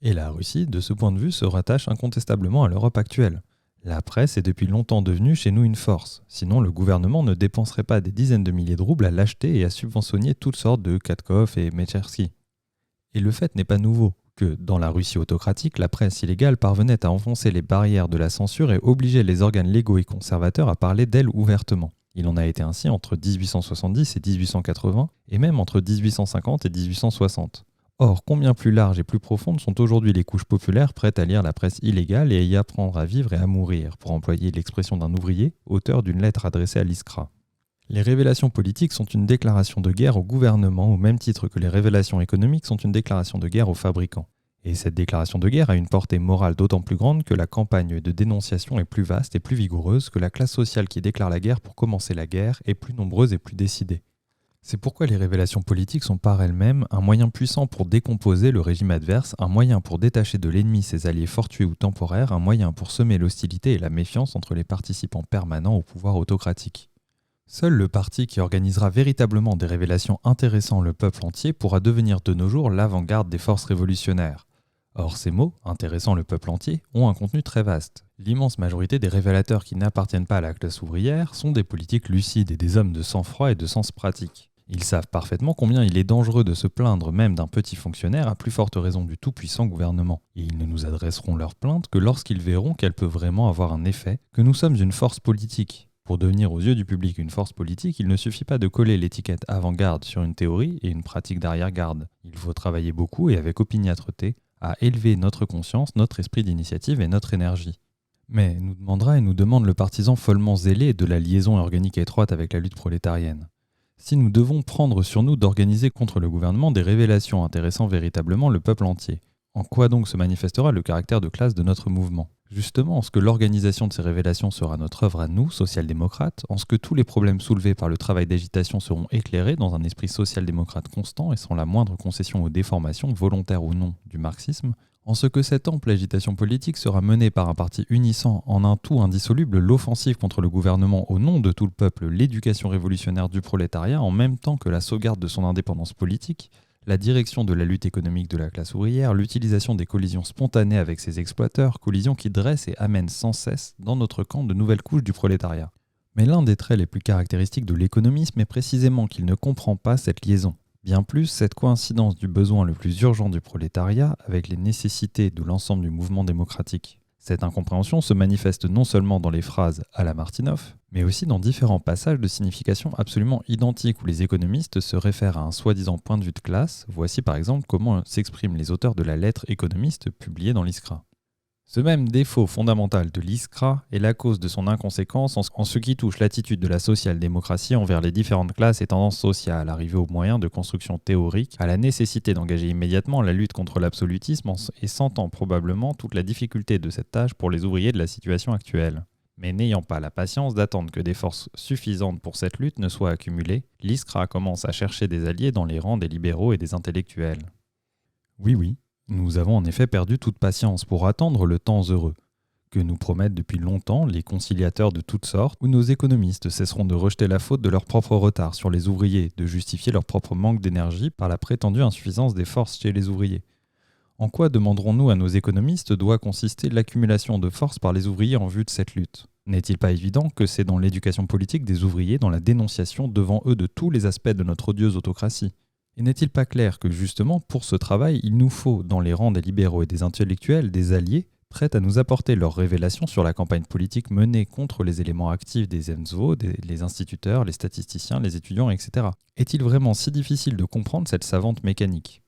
Et la Russie, de ce point de vue, se rattache incontestablement à l'Europe actuelle. La presse est depuis longtemps devenue chez nous une force, sinon le gouvernement ne dépenserait pas des dizaines de milliers de roubles à l'acheter et à subventionner toutes sortes de Katkov et Mechersky. Et le fait n'est pas nouveau, que, dans la Russie autocratique, la presse illégale parvenait à enfoncer les barrières de la censure et obligeait les organes légaux et conservateurs à parler d'elle ouvertement. Il en a été ainsi entre 1870 et 1880, et même entre 1850 et 1860. Or, combien plus larges et plus profondes sont aujourd'hui les couches populaires prêtes à lire la presse illégale et à y apprendre à vivre et à mourir, pour employer l'expression d'un ouvrier, auteur d'une lettre adressée à l'ISCRA. Les révélations politiques sont une déclaration de guerre au gouvernement au même titre que les révélations économiques sont une déclaration de guerre aux fabricants. Et cette déclaration de guerre a une portée morale d'autant plus grande que la campagne de dénonciation est plus vaste et plus vigoureuse, que la classe sociale qui déclare la guerre pour commencer la guerre est plus nombreuse et plus décidée. C'est pourquoi les révélations politiques sont par elles-mêmes un moyen puissant pour décomposer le régime adverse, un moyen pour détacher de l'ennemi ses alliés fortuits ou temporaires, un moyen pour semer l'hostilité et la méfiance entre les participants permanents au pouvoir autocratique. Seul le parti qui organisera véritablement des révélations intéressant le peuple entier pourra devenir de nos jours l'avant-garde des forces révolutionnaires. Or, ces mots, intéressant le peuple entier, ont un contenu très vaste. L'immense majorité des révélateurs qui n'appartiennent pas à la classe ouvrière sont des politiques lucides et des hommes de sang-froid et de sens pratique. Ils savent parfaitement combien il est dangereux de se plaindre même d'un petit fonctionnaire à plus forte raison du tout-puissant gouvernement. Et ils ne nous adresseront leur plainte que lorsqu'ils verront qu'elle peut vraiment avoir un effet, que nous sommes une force politique. Pour devenir aux yeux du public une force politique, il ne suffit pas de coller l'étiquette avant-garde sur une théorie et une pratique d'arrière-garde. Il faut travailler beaucoup et avec opiniâtreté à élever notre conscience, notre esprit d'initiative et notre énergie. Mais nous demandera et nous demande le partisan follement zélé de la liaison organique étroite avec la lutte prolétarienne. Si nous devons prendre sur nous d'organiser contre le gouvernement des révélations intéressant véritablement le peuple entier, en quoi donc se manifestera le caractère de classe de notre mouvement ? Justement, en ce que l'organisation de ces révélations sera notre œuvre à nous, social-démocrates, en ce que tous les problèmes soulevés par le travail d'agitation seront éclairés dans un esprit social-démocrate constant et sans la moindre concession aux déformations, volontaires ou non, du marxisme, en ce que cette ample agitation politique sera menée par un parti unissant en un tout indissoluble l'offensive contre le gouvernement au nom de tout le peuple, l'éducation révolutionnaire du prolétariat en même temps que la sauvegarde de son indépendance politique, la direction de la lutte économique de la classe ouvrière, l'utilisation des collisions spontanées avec ses exploiteurs, collisions qui dressent et amènent sans cesse dans notre camp de nouvelles couches du prolétariat. Mais l'un des traits les plus caractéristiques de l'économisme est précisément qu'il ne comprend pas cette liaison. Bien plus, cette coïncidence du besoin le plus urgent du prolétariat avec les nécessités de l'ensemble du mouvement démocratique. Cette incompréhension se manifeste non seulement dans les phrases à la Martinoff, mais aussi dans différents passages de signification absolument identiques où les économistes se réfèrent à un soi-disant point de vue de classe. Voici par exemple comment s'expriment les auteurs de la lettre économiste publiée dans l'Iskra. Ce même défaut fondamental de l'Iskra est la cause de son inconséquence en ce qui touche l'attitude de la social-démocratie envers les différentes classes et tendances sociales, arrivées aux moyens de construction théorique, à la nécessité d'engager immédiatement la lutte contre l'absolutisme et sentant probablement toute la difficulté de cette tâche pour les ouvriers de la situation actuelle. Mais n'ayant pas la patience d'attendre que des forces suffisantes pour cette lutte ne soient accumulées, l'Iskra commence à chercher des alliés dans les rangs des libéraux et des intellectuels. Oui, nous avons en effet perdu toute patience pour attendre le temps heureux, que nous promettent depuis longtemps les conciliateurs de toutes sortes, où nos économistes cesseront de rejeter la faute de leur propre retard sur les ouvriers, de justifier leur propre manque d'énergie par la prétendue insuffisance des forces chez les ouvriers. En quoi, demanderons-nous à nos économistes, doit consister l'accumulation de forces par les ouvriers en vue de cette lutte ? N'est-il pas évident que c'est dans l'éducation politique des ouvriers, dans la dénonciation devant eux de tous les aspects de notre odieuse autocratie ? Et n'est-il pas clair que justement, pour ce travail, il nous faut, dans les rangs des libéraux et des intellectuels, des alliés prêts à nous apporter leurs révélations sur la campagne politique menée contre les éléments actifs des Zemstvo, les instituteurs, les statisticiens, les étudiants, etc. Est-il vraiment si difficile de comprendre cette savante mécanique ?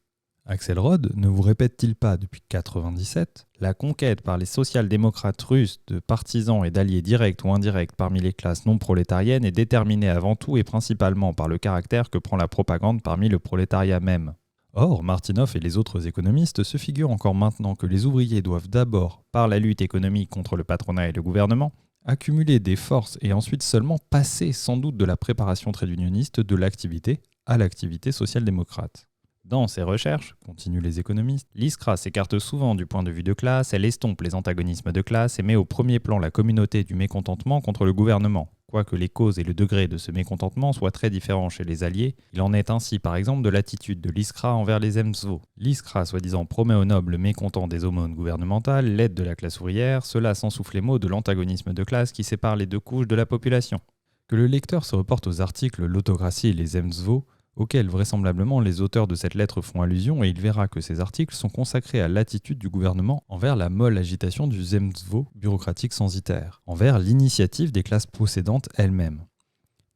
Axelrod ne vous répète-t-il pas depuis 1997 la conquête par les social-démocrates russes de partisans et d'alliés directs ou indirects parmi les classes non prolétariennes est déterminée avant tout et principalement par le caractère que prend la propagande parmi le prolétariat même. Or, Martinoff et les autres économistes se figurent encore maintenant que les ouvriers doivent d'abord, par la lutte économique contre le patronat et le gouvernement, accumuler des forces et ensuite seulement passer sans doute de la préparation trade-unioniste de l'activité à l'activité social-démocrate. Dans ses recherches, continuent les économistes, l'Iskra s'écarte souvent du point de vue de classe, elle estompe les antagonismes de classe et met au premier plan la communauté du mécontentement contre le gouvernement. Quoique les causes et le degré de ce mécontentement soient très différents chez les alliés, il en est ainsi par exemple de l'attitude de l'Iskra envers les Zemstvo. L'Iskra soi-disant promet aux nobles mécontents des aumônes gouvernementales, l'aide de la classe ouvrière, cela sans souffler mot de l'antagonisme de classe qui sépare les deux couches de la population. Que le lecteur se reporte aux articles L'autocratie et les Zemstvo, auxquels vraisemblablement les auteurs de cette lettre font allusion, et il verra que ces articles sont consacrés à l'attitude du gouvernement envers la molle agitation du Zemstvo bureaucratique censitaire, envers l'initiative des classes possédantes elles-mêmes.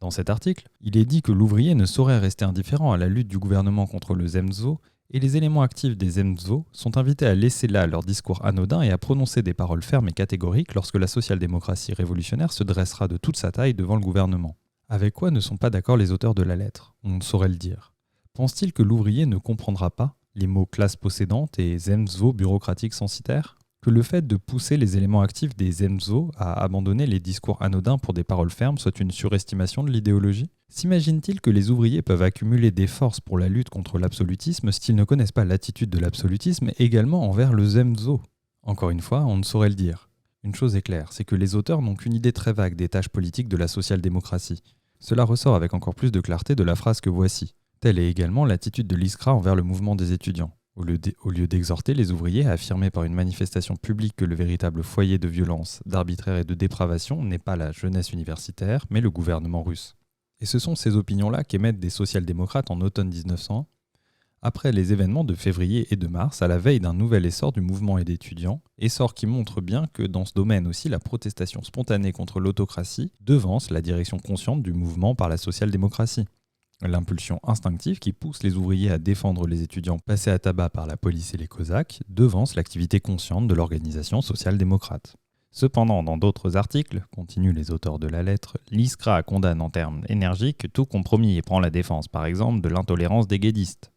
Dans cet article, il est dit que l'ouvrier ne saurait rester indifférent à la lutte du gouvernement contre le Zemstvo, et les éléments actifs des Zemstvo sont invités à laisser là leur discours anodin et à prononcer des paroles fermes et catégoriques lorsque la social-démocratie révolutionnaire se dressera de toute sa taille devant le gouvernement. Avec quoi ne sont pas d'accord les auteurs de la lettre ? On ne saurait le dire. Pense-t-il que l'ouvrier ne comprendra pas les mots classe possédante et Zemstvo bureaucratique censitaire ? Que le fait de pousser les éléments actifs des Zemstvo à abandonner les discours anodins pour des paroles fermes soit une surestimation de l'idéologie ? S'imagine-t-il que les ouvriers peuvent accumuler des forces pour la lutte contre l'absolutisme s'ils ne connaissent pas l'attitude de l'absolutisme également envers le Zemstvo ? Encore une fois, on ne saurait le dire. Une chose est claire, c'est que les auteurs n'ont qu'une idée très vague des tâches politiques de la social-démocratie. Cela ressort avec encore plus de clarté de la phrase que voici. Telle est également l'attitude de l'ISCRA envers le mouvement des étudiants. Au lieu d'exhorter les ouvriers à affirmer par une manifestation publique que le véritable foyer de violence, d'arbitraire et de dépravation n'est pas la jeunesse universitaire, mais le gouvernement russe. Et ce sont ces opinions-là qu'émettent des social-démocrates en automne 1901, après les événements de février et de mars, à la veille d'un nouvel essor du mouvement et d'étudiants, essor qui montre bien que dans ce domaine aussi la protestation spontanée contre l'autocratie devance la direction consciente du mouvement par la social-démocratie. L'impulsion instinctive qui pousse les ouvriers à défendre les étudiants passés à tabac par la police et les cosaques devance l'activité consciente de l'organisation social-démocrate. Cependant, dans d'autres articles, continuent les auteurs de la lettre, l'ISCRA condamne en termes énergiques tout compromis et prend la défense, par exemple, de l'intolérance des guédistes.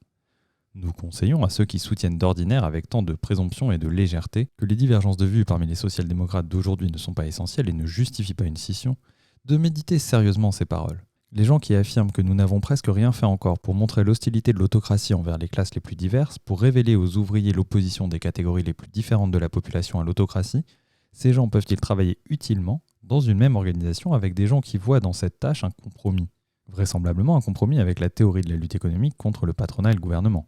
Nous conseillons à ceux qui soutiennent d'ordinaire avec tant de présomption et de légèreté que les divergences de vues parmi les social-démocrates d'aujourd'hui ne sont pas essentielles et ne justifient pas une scission, de méditer sérieusement ces paroles. Les gens qui affirment que nous n'avons presque rien fait encore pour montrer l'hostilité de l'autocratie envers les classes les plus diverses, pour révéler aux ouvriers l'opposition des catégories les plus différentes de la population à l'autocratie, ces gens peuvent-ils travailler utilement dans une même organisation avec des gens qui voient dans cette tâche un compromis, vraisemblablement un compromis avec la théorie de la lutte économique contre le patronat et le gouvernement.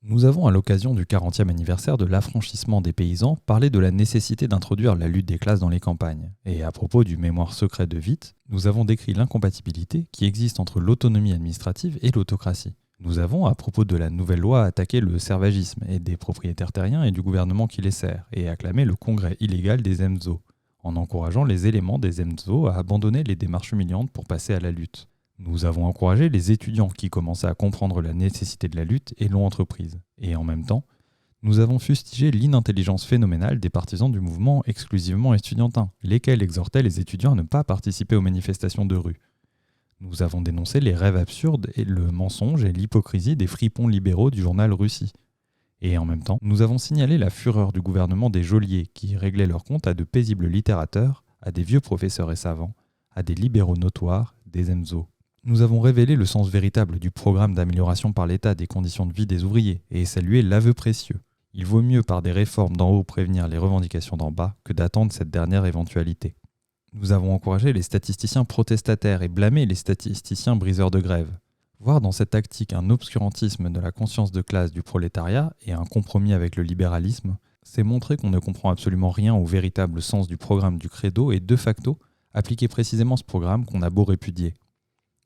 Nous avons, à l'occasion du 40e anniversaire de l'affranchissement des paysans, parlé de la nécessité d'introduire la lutte des classes dans les campagnes. Et à propos du mémoire secret de Witt, nous avons décrit l'incompatibilité qui existe entre l'autonomie administrative et l'autocratie. Nous avons, à propos de la nouvelle loi, attaqué le servagisme et des propriétaires terriens et du gouvernement qui les sert, et acclamé le congrès illégal des MZO, en encourageant les éléments des MZO à abandonner les démarches humiliantes pour passer à la lutte. Nous avons encouragé les étudiants qui commençaient à comprendre la nécessité de la lutte et l'ont entreprise. Et en même temps, nous avons fustigé l'inintelligence phénoménale des partisans du mouvement exclusivement estudiantin, lesquels exhortaient les étudiants à ne pas participer aux manifestations de rue. Nous avons dénoncé les rêves absurdes et le mensonge et l'hypocrisie des fripons libéraux du journal Russie. Et en même temps, nous avons signalé la fureur du gouvernement des geôliers qui réglaient leurs comptes à de paisibles littérateurs, à des vieux professeurs et savants, à des libéraux notoires, des MZO. Nous avons révélé le sens véritable du programme d'amélioration par l'État des conditions de vie des ouvriers et salué l'aveu précieux. Il vaut mieux par des réformes d'en haut prévenir les revendications d'en bas que d'attendre cette dernière éventualité. Nous avons encouragé les statisticiens protestataires et blâmé les statisticiens briseurs de grève. Voir dans cette tactique un obscurantisme de la conscience de classe du prolétariat et un compromis avec le libéralisme, c'est montrer qu'on ne comprend absolument rien au véritable sens du programme du Credo et de facto appliquer précisément ce programme qu'on a beau répudier.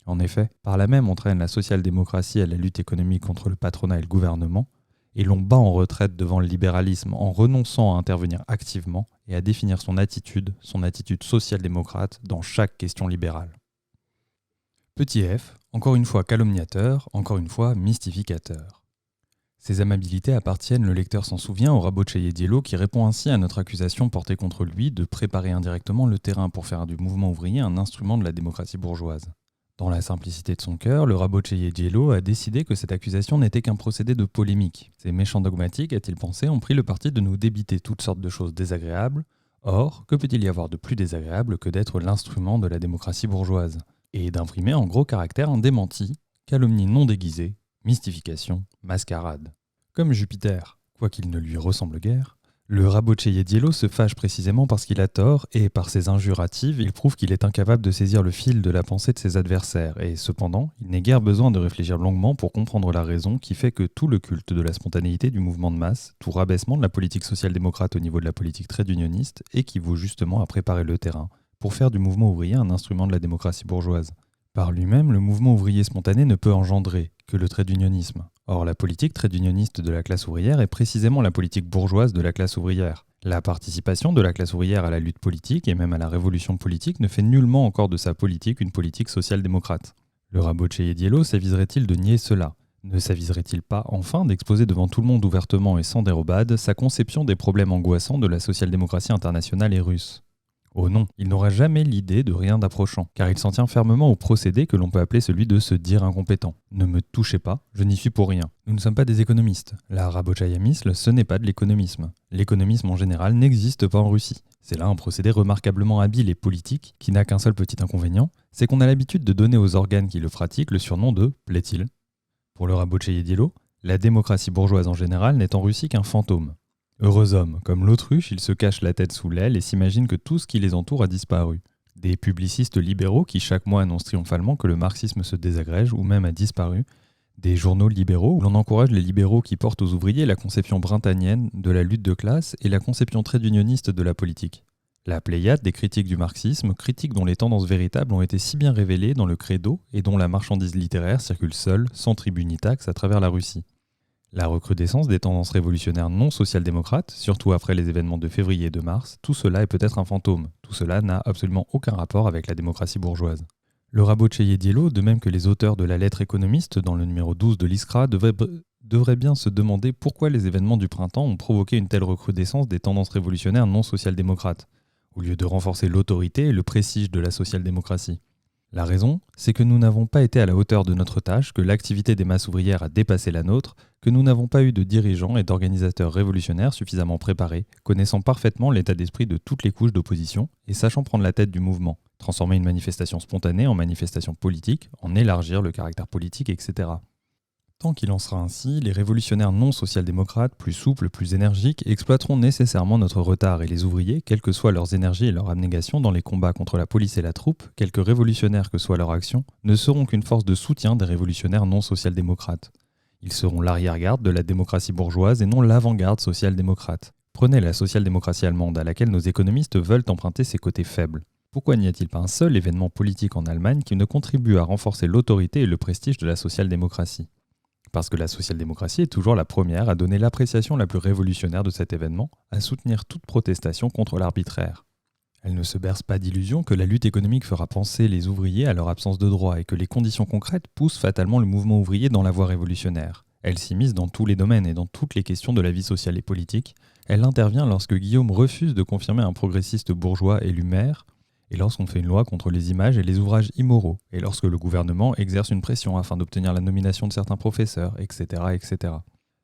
En effet, par là même on traîne la social-démocratie à la lutte économique contre le patronat et le gouvernement, et l'on bat en retraite devant le libéralisme en renonçant à intervenir activement et à définir son attitude social-démocrate dans chaque question libérale. Petit f, encore une fois calomniateur, encore une fois mystificateur. Ces amabilités appartiennent, le lecteur s'en souvient, au Rabotchaye-Diello qui répond ainsi à notre accusation portée contre lui de préparer indirectement le terrain pour faire du mouvement ouvrier un instrument de la démocratie bourgeoise. Dans la simplicité de son cœur, le Rabotchaye-Diello a décidé que cette accusation n'était qu'un procédé de polémique. Ces méchants dogmatiques, a-t-il pensé, ont pris le parti de nous débiter toutes sortes de choses désagréables. Or, que peut-il y avoir de plus désagréable que d'être l'instrument de la démocratie bourgeoise et d'imprimer en gros caractères un démenti, calomnie non déguisée, mystification, mascarade. Comme Jupiter, quoiqu'il ne lui ressemble guère, le Rabotchaye-Diello se fâche précisément parce qu'il a tort et par ses injures hâtives, il prouve qu'il est incapable de saisir le fil de la pensée de ses adversaires et cependant, il n'est guère besoin de réfléchir longuement pour comprendre la raison qui fait que tout le culte de la spontanéité du mouvement de masse, tout rabaissement de la politique social-démocrate au niveau de la politique trade unioniste équivaut justement à préparer le terrain pour faire du mouvement ouvrier un instrument de la démocratie bourgeoise. Par lui-même, le mouvement ouvrier spontané ne peut engendrer que le trade unionisme. Or, la politique trade unioniste de la classe ouvrière est précisément la politique bourgeoise de la classe ouvrière. La participation de la classe ouvrière à la lutte politique et même à la révolution politique ne fait nullement encore de sa politique une politique social-démocrate. Le Rabotchaye-Diello s'aviserait-il de nier cela ? Ne s'aviserait-il pas enfin d'exposer devant tout le monde ouvertement et sans dérobade sa conception des problèmes angoissants de la social-démocratie internationale et russe ? Oh non, il n'aura jamais l'idée de rien d'approchant, car il s'en tient fermement au procédé que l'on peut appeler celui de se dire incompétent. Ne me touchez pas, je n'y suis pour rien. Nous ne sommes pas des économistes. La rabotchayamisme, ce n'est pas de l'économisme. L'économisme en général n'existe pas en Russie. C'est là un procédé remarquablement habile et politique, qui n'a qu'un seul petit inconvénient, c'est qu'on a l'habitude de donner aux organes qui le pratiquent le surnom de « plaît-il ». Pour le Rabotchaye-Diello, la démocratie bourgeoise en général n'est en Russie qu'un fantôme. Heureux homme, comme l'autruche, ils se cachent la tête sous l'aile et s'imaginent que tout ce qui les entoure a disparu. Des publicistes libéraux qui chaque mois annoncent triomphalement que le marxisme se désagrège ou même a disparu. Des journaux libéraux où l'on encourage les libéraux qui portent aux ouvriers la conception brintanienne de la lutte de classe et la conception trade unioniste de la politique. La pléiade des critiques du marxisme, critiques dont les tendances véritables ont été si bien révélées dans le credo et dont la marchandise littéraire circule seule, sans tribut ni taxe, à travers la Russie. La recrudescence des tendances révolutionnaires non social-démocrates, surtout après les événements de février et de mars, tout cela est peut-être un fantôme. Tout cela n'a absolument aucun rapport avec la démocratie bourgeoise. Le Rabotcheïe-Diello, de même que les auteurs de la lettre économiste dans le numéro 12 de l'ISCRA, devraient bien se demander pourquoi les événements du printemps ont provoqué une telle recrudescence des tendances révolutionnaires non social-démocrates, au lieu de renforcer l'autorité et le prestige de la social-démocratie. La raison, c'est que nous n'avons pas été à la hauteur de notre tâche, que l'activité des masses ouvrières a dépassé la nôtre, que nous n'avons pas eu de dirigeants et d'organisateurs révolutionnaires suffisamment préparés, connaissant parfaitement l'état d'esprit de toutes les couches d'opposition et sachant prendre la tête du mouvement, transformer une manifestation spontanée en manifestation politique, en élargir le caractère politique, etc. Tant qu'il en sera ainsi, les révolutionnaires non social-démocrates, plus souples, plus énergiques, exploiteront nécessairement notre retard et les ouvriers, quelles que soient leurs énergies et leur abnégation dans les combats contre la police et la troupe, quelque révolutionnaires que soit leur action, ne seront qu'une force de soutien des révolutionnaires non social-démocrates. Ils seront l'arrière-garde de la démocratie bourgeoise et non l'avant-garde social-démocrate. Prenez la social-démocratie allemande à laquelle nos économistes veulent emprunter ses côtés faibles. Pourquoi n'y a-t-il pas un seul événement politique en Allemagne qui ne contribue à renforcer l'autorité et le prestige de la social-démocratie ? Parce que la social-démocratie est toujours la première à donner l'appréciation la plus révolutionnaire de cet événement, à soutenir toute protestation contre l'arbitraire. Elle ne se berce pas d'illusion que la lutte économique fera penser les ouvriers à leur absence de droit et que les conditions concrètes poussent fatalement le mouvement ouvrier dans la voie révolutionnaire. Elle s'immisce dans tous les domaines et dans toutes les questions de la vie sociale et politique. Elle intervient lorsque Guillaume refuse de confirmer un progressiste bourgeois élu maire, et lorsqu'on fait une loi contre les images et les ouvrages immoraux, et lorsque le gouvernement exerce une pression afin d'obtenir la nomination de certains professeurs, etc., etc.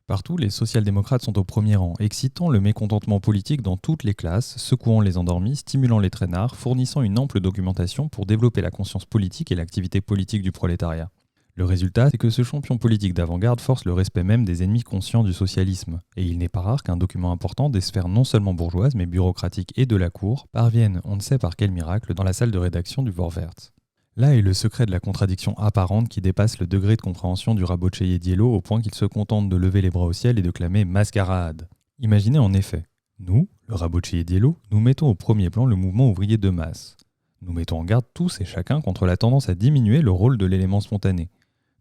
Partout, les social-démocrates sont au premier rang, excitant le mécontentement politique dans toutes les classes, secouant les endormis, stimulant les traînards, fournissant une ample documentation pour développer la conscience politique et l'activité politique du prolétariat. Le résultat, c'est que ce champion politique d'avant-garde force le respect même des ennemis conscients du socialisme. Et il n'est pas rare qu'un document important des sphères non seulement bourgeoises, mais bureaucratiques et de la cour, parvienne, on ne sait par quel miracle, dans la salle de rédaction du Vorwärts. Là est le secret de la contradiction apparente qui dépasse le degré de compréhension du Rabotcheïe-Diello au point qu'il se contente de lever les bras au ciel et de clamer « mascarade ». Imaginez en effet, nous, le Rabotcheïe-Diello, nous mettons au premier plan le mouvement ouvrier de masse. Nous mettons en garde tous et chacun contre la tendance à diminuer le rôle de l'élément spontané.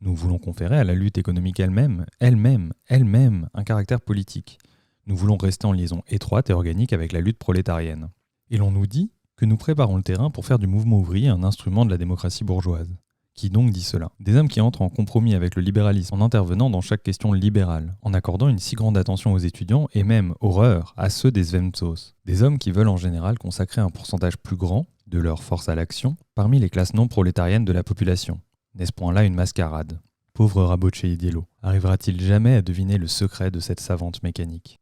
Nous voulons conférer à la lutte économique elle-même, un caractère politique. Nous voulons rester en liaison étroite et organique avec la lutte prolétarienne. Et l'on nous dit que nous préparons le terrain pour faire du mouvement ouvrier un instrument de la démocratie bourgeoise. Qui donc dit cela ? Des hommes qui entrent en compromis avec le libéralisme en intervenant dans chaque question libérale, en accordant une si grande attention aux étudiants et même, horreur, à ceux des Svemtsos. Des hommes qui veulent en général consacrer un pourcentage plus grand de leur force à l'action parmi les classes non prolétariennes de la population. N'est-ce point là une mascarade ? Pauvre Rabotcheïe-Diello, arrivera-t-il jamais à deviner le secret de cette savante mécanique ?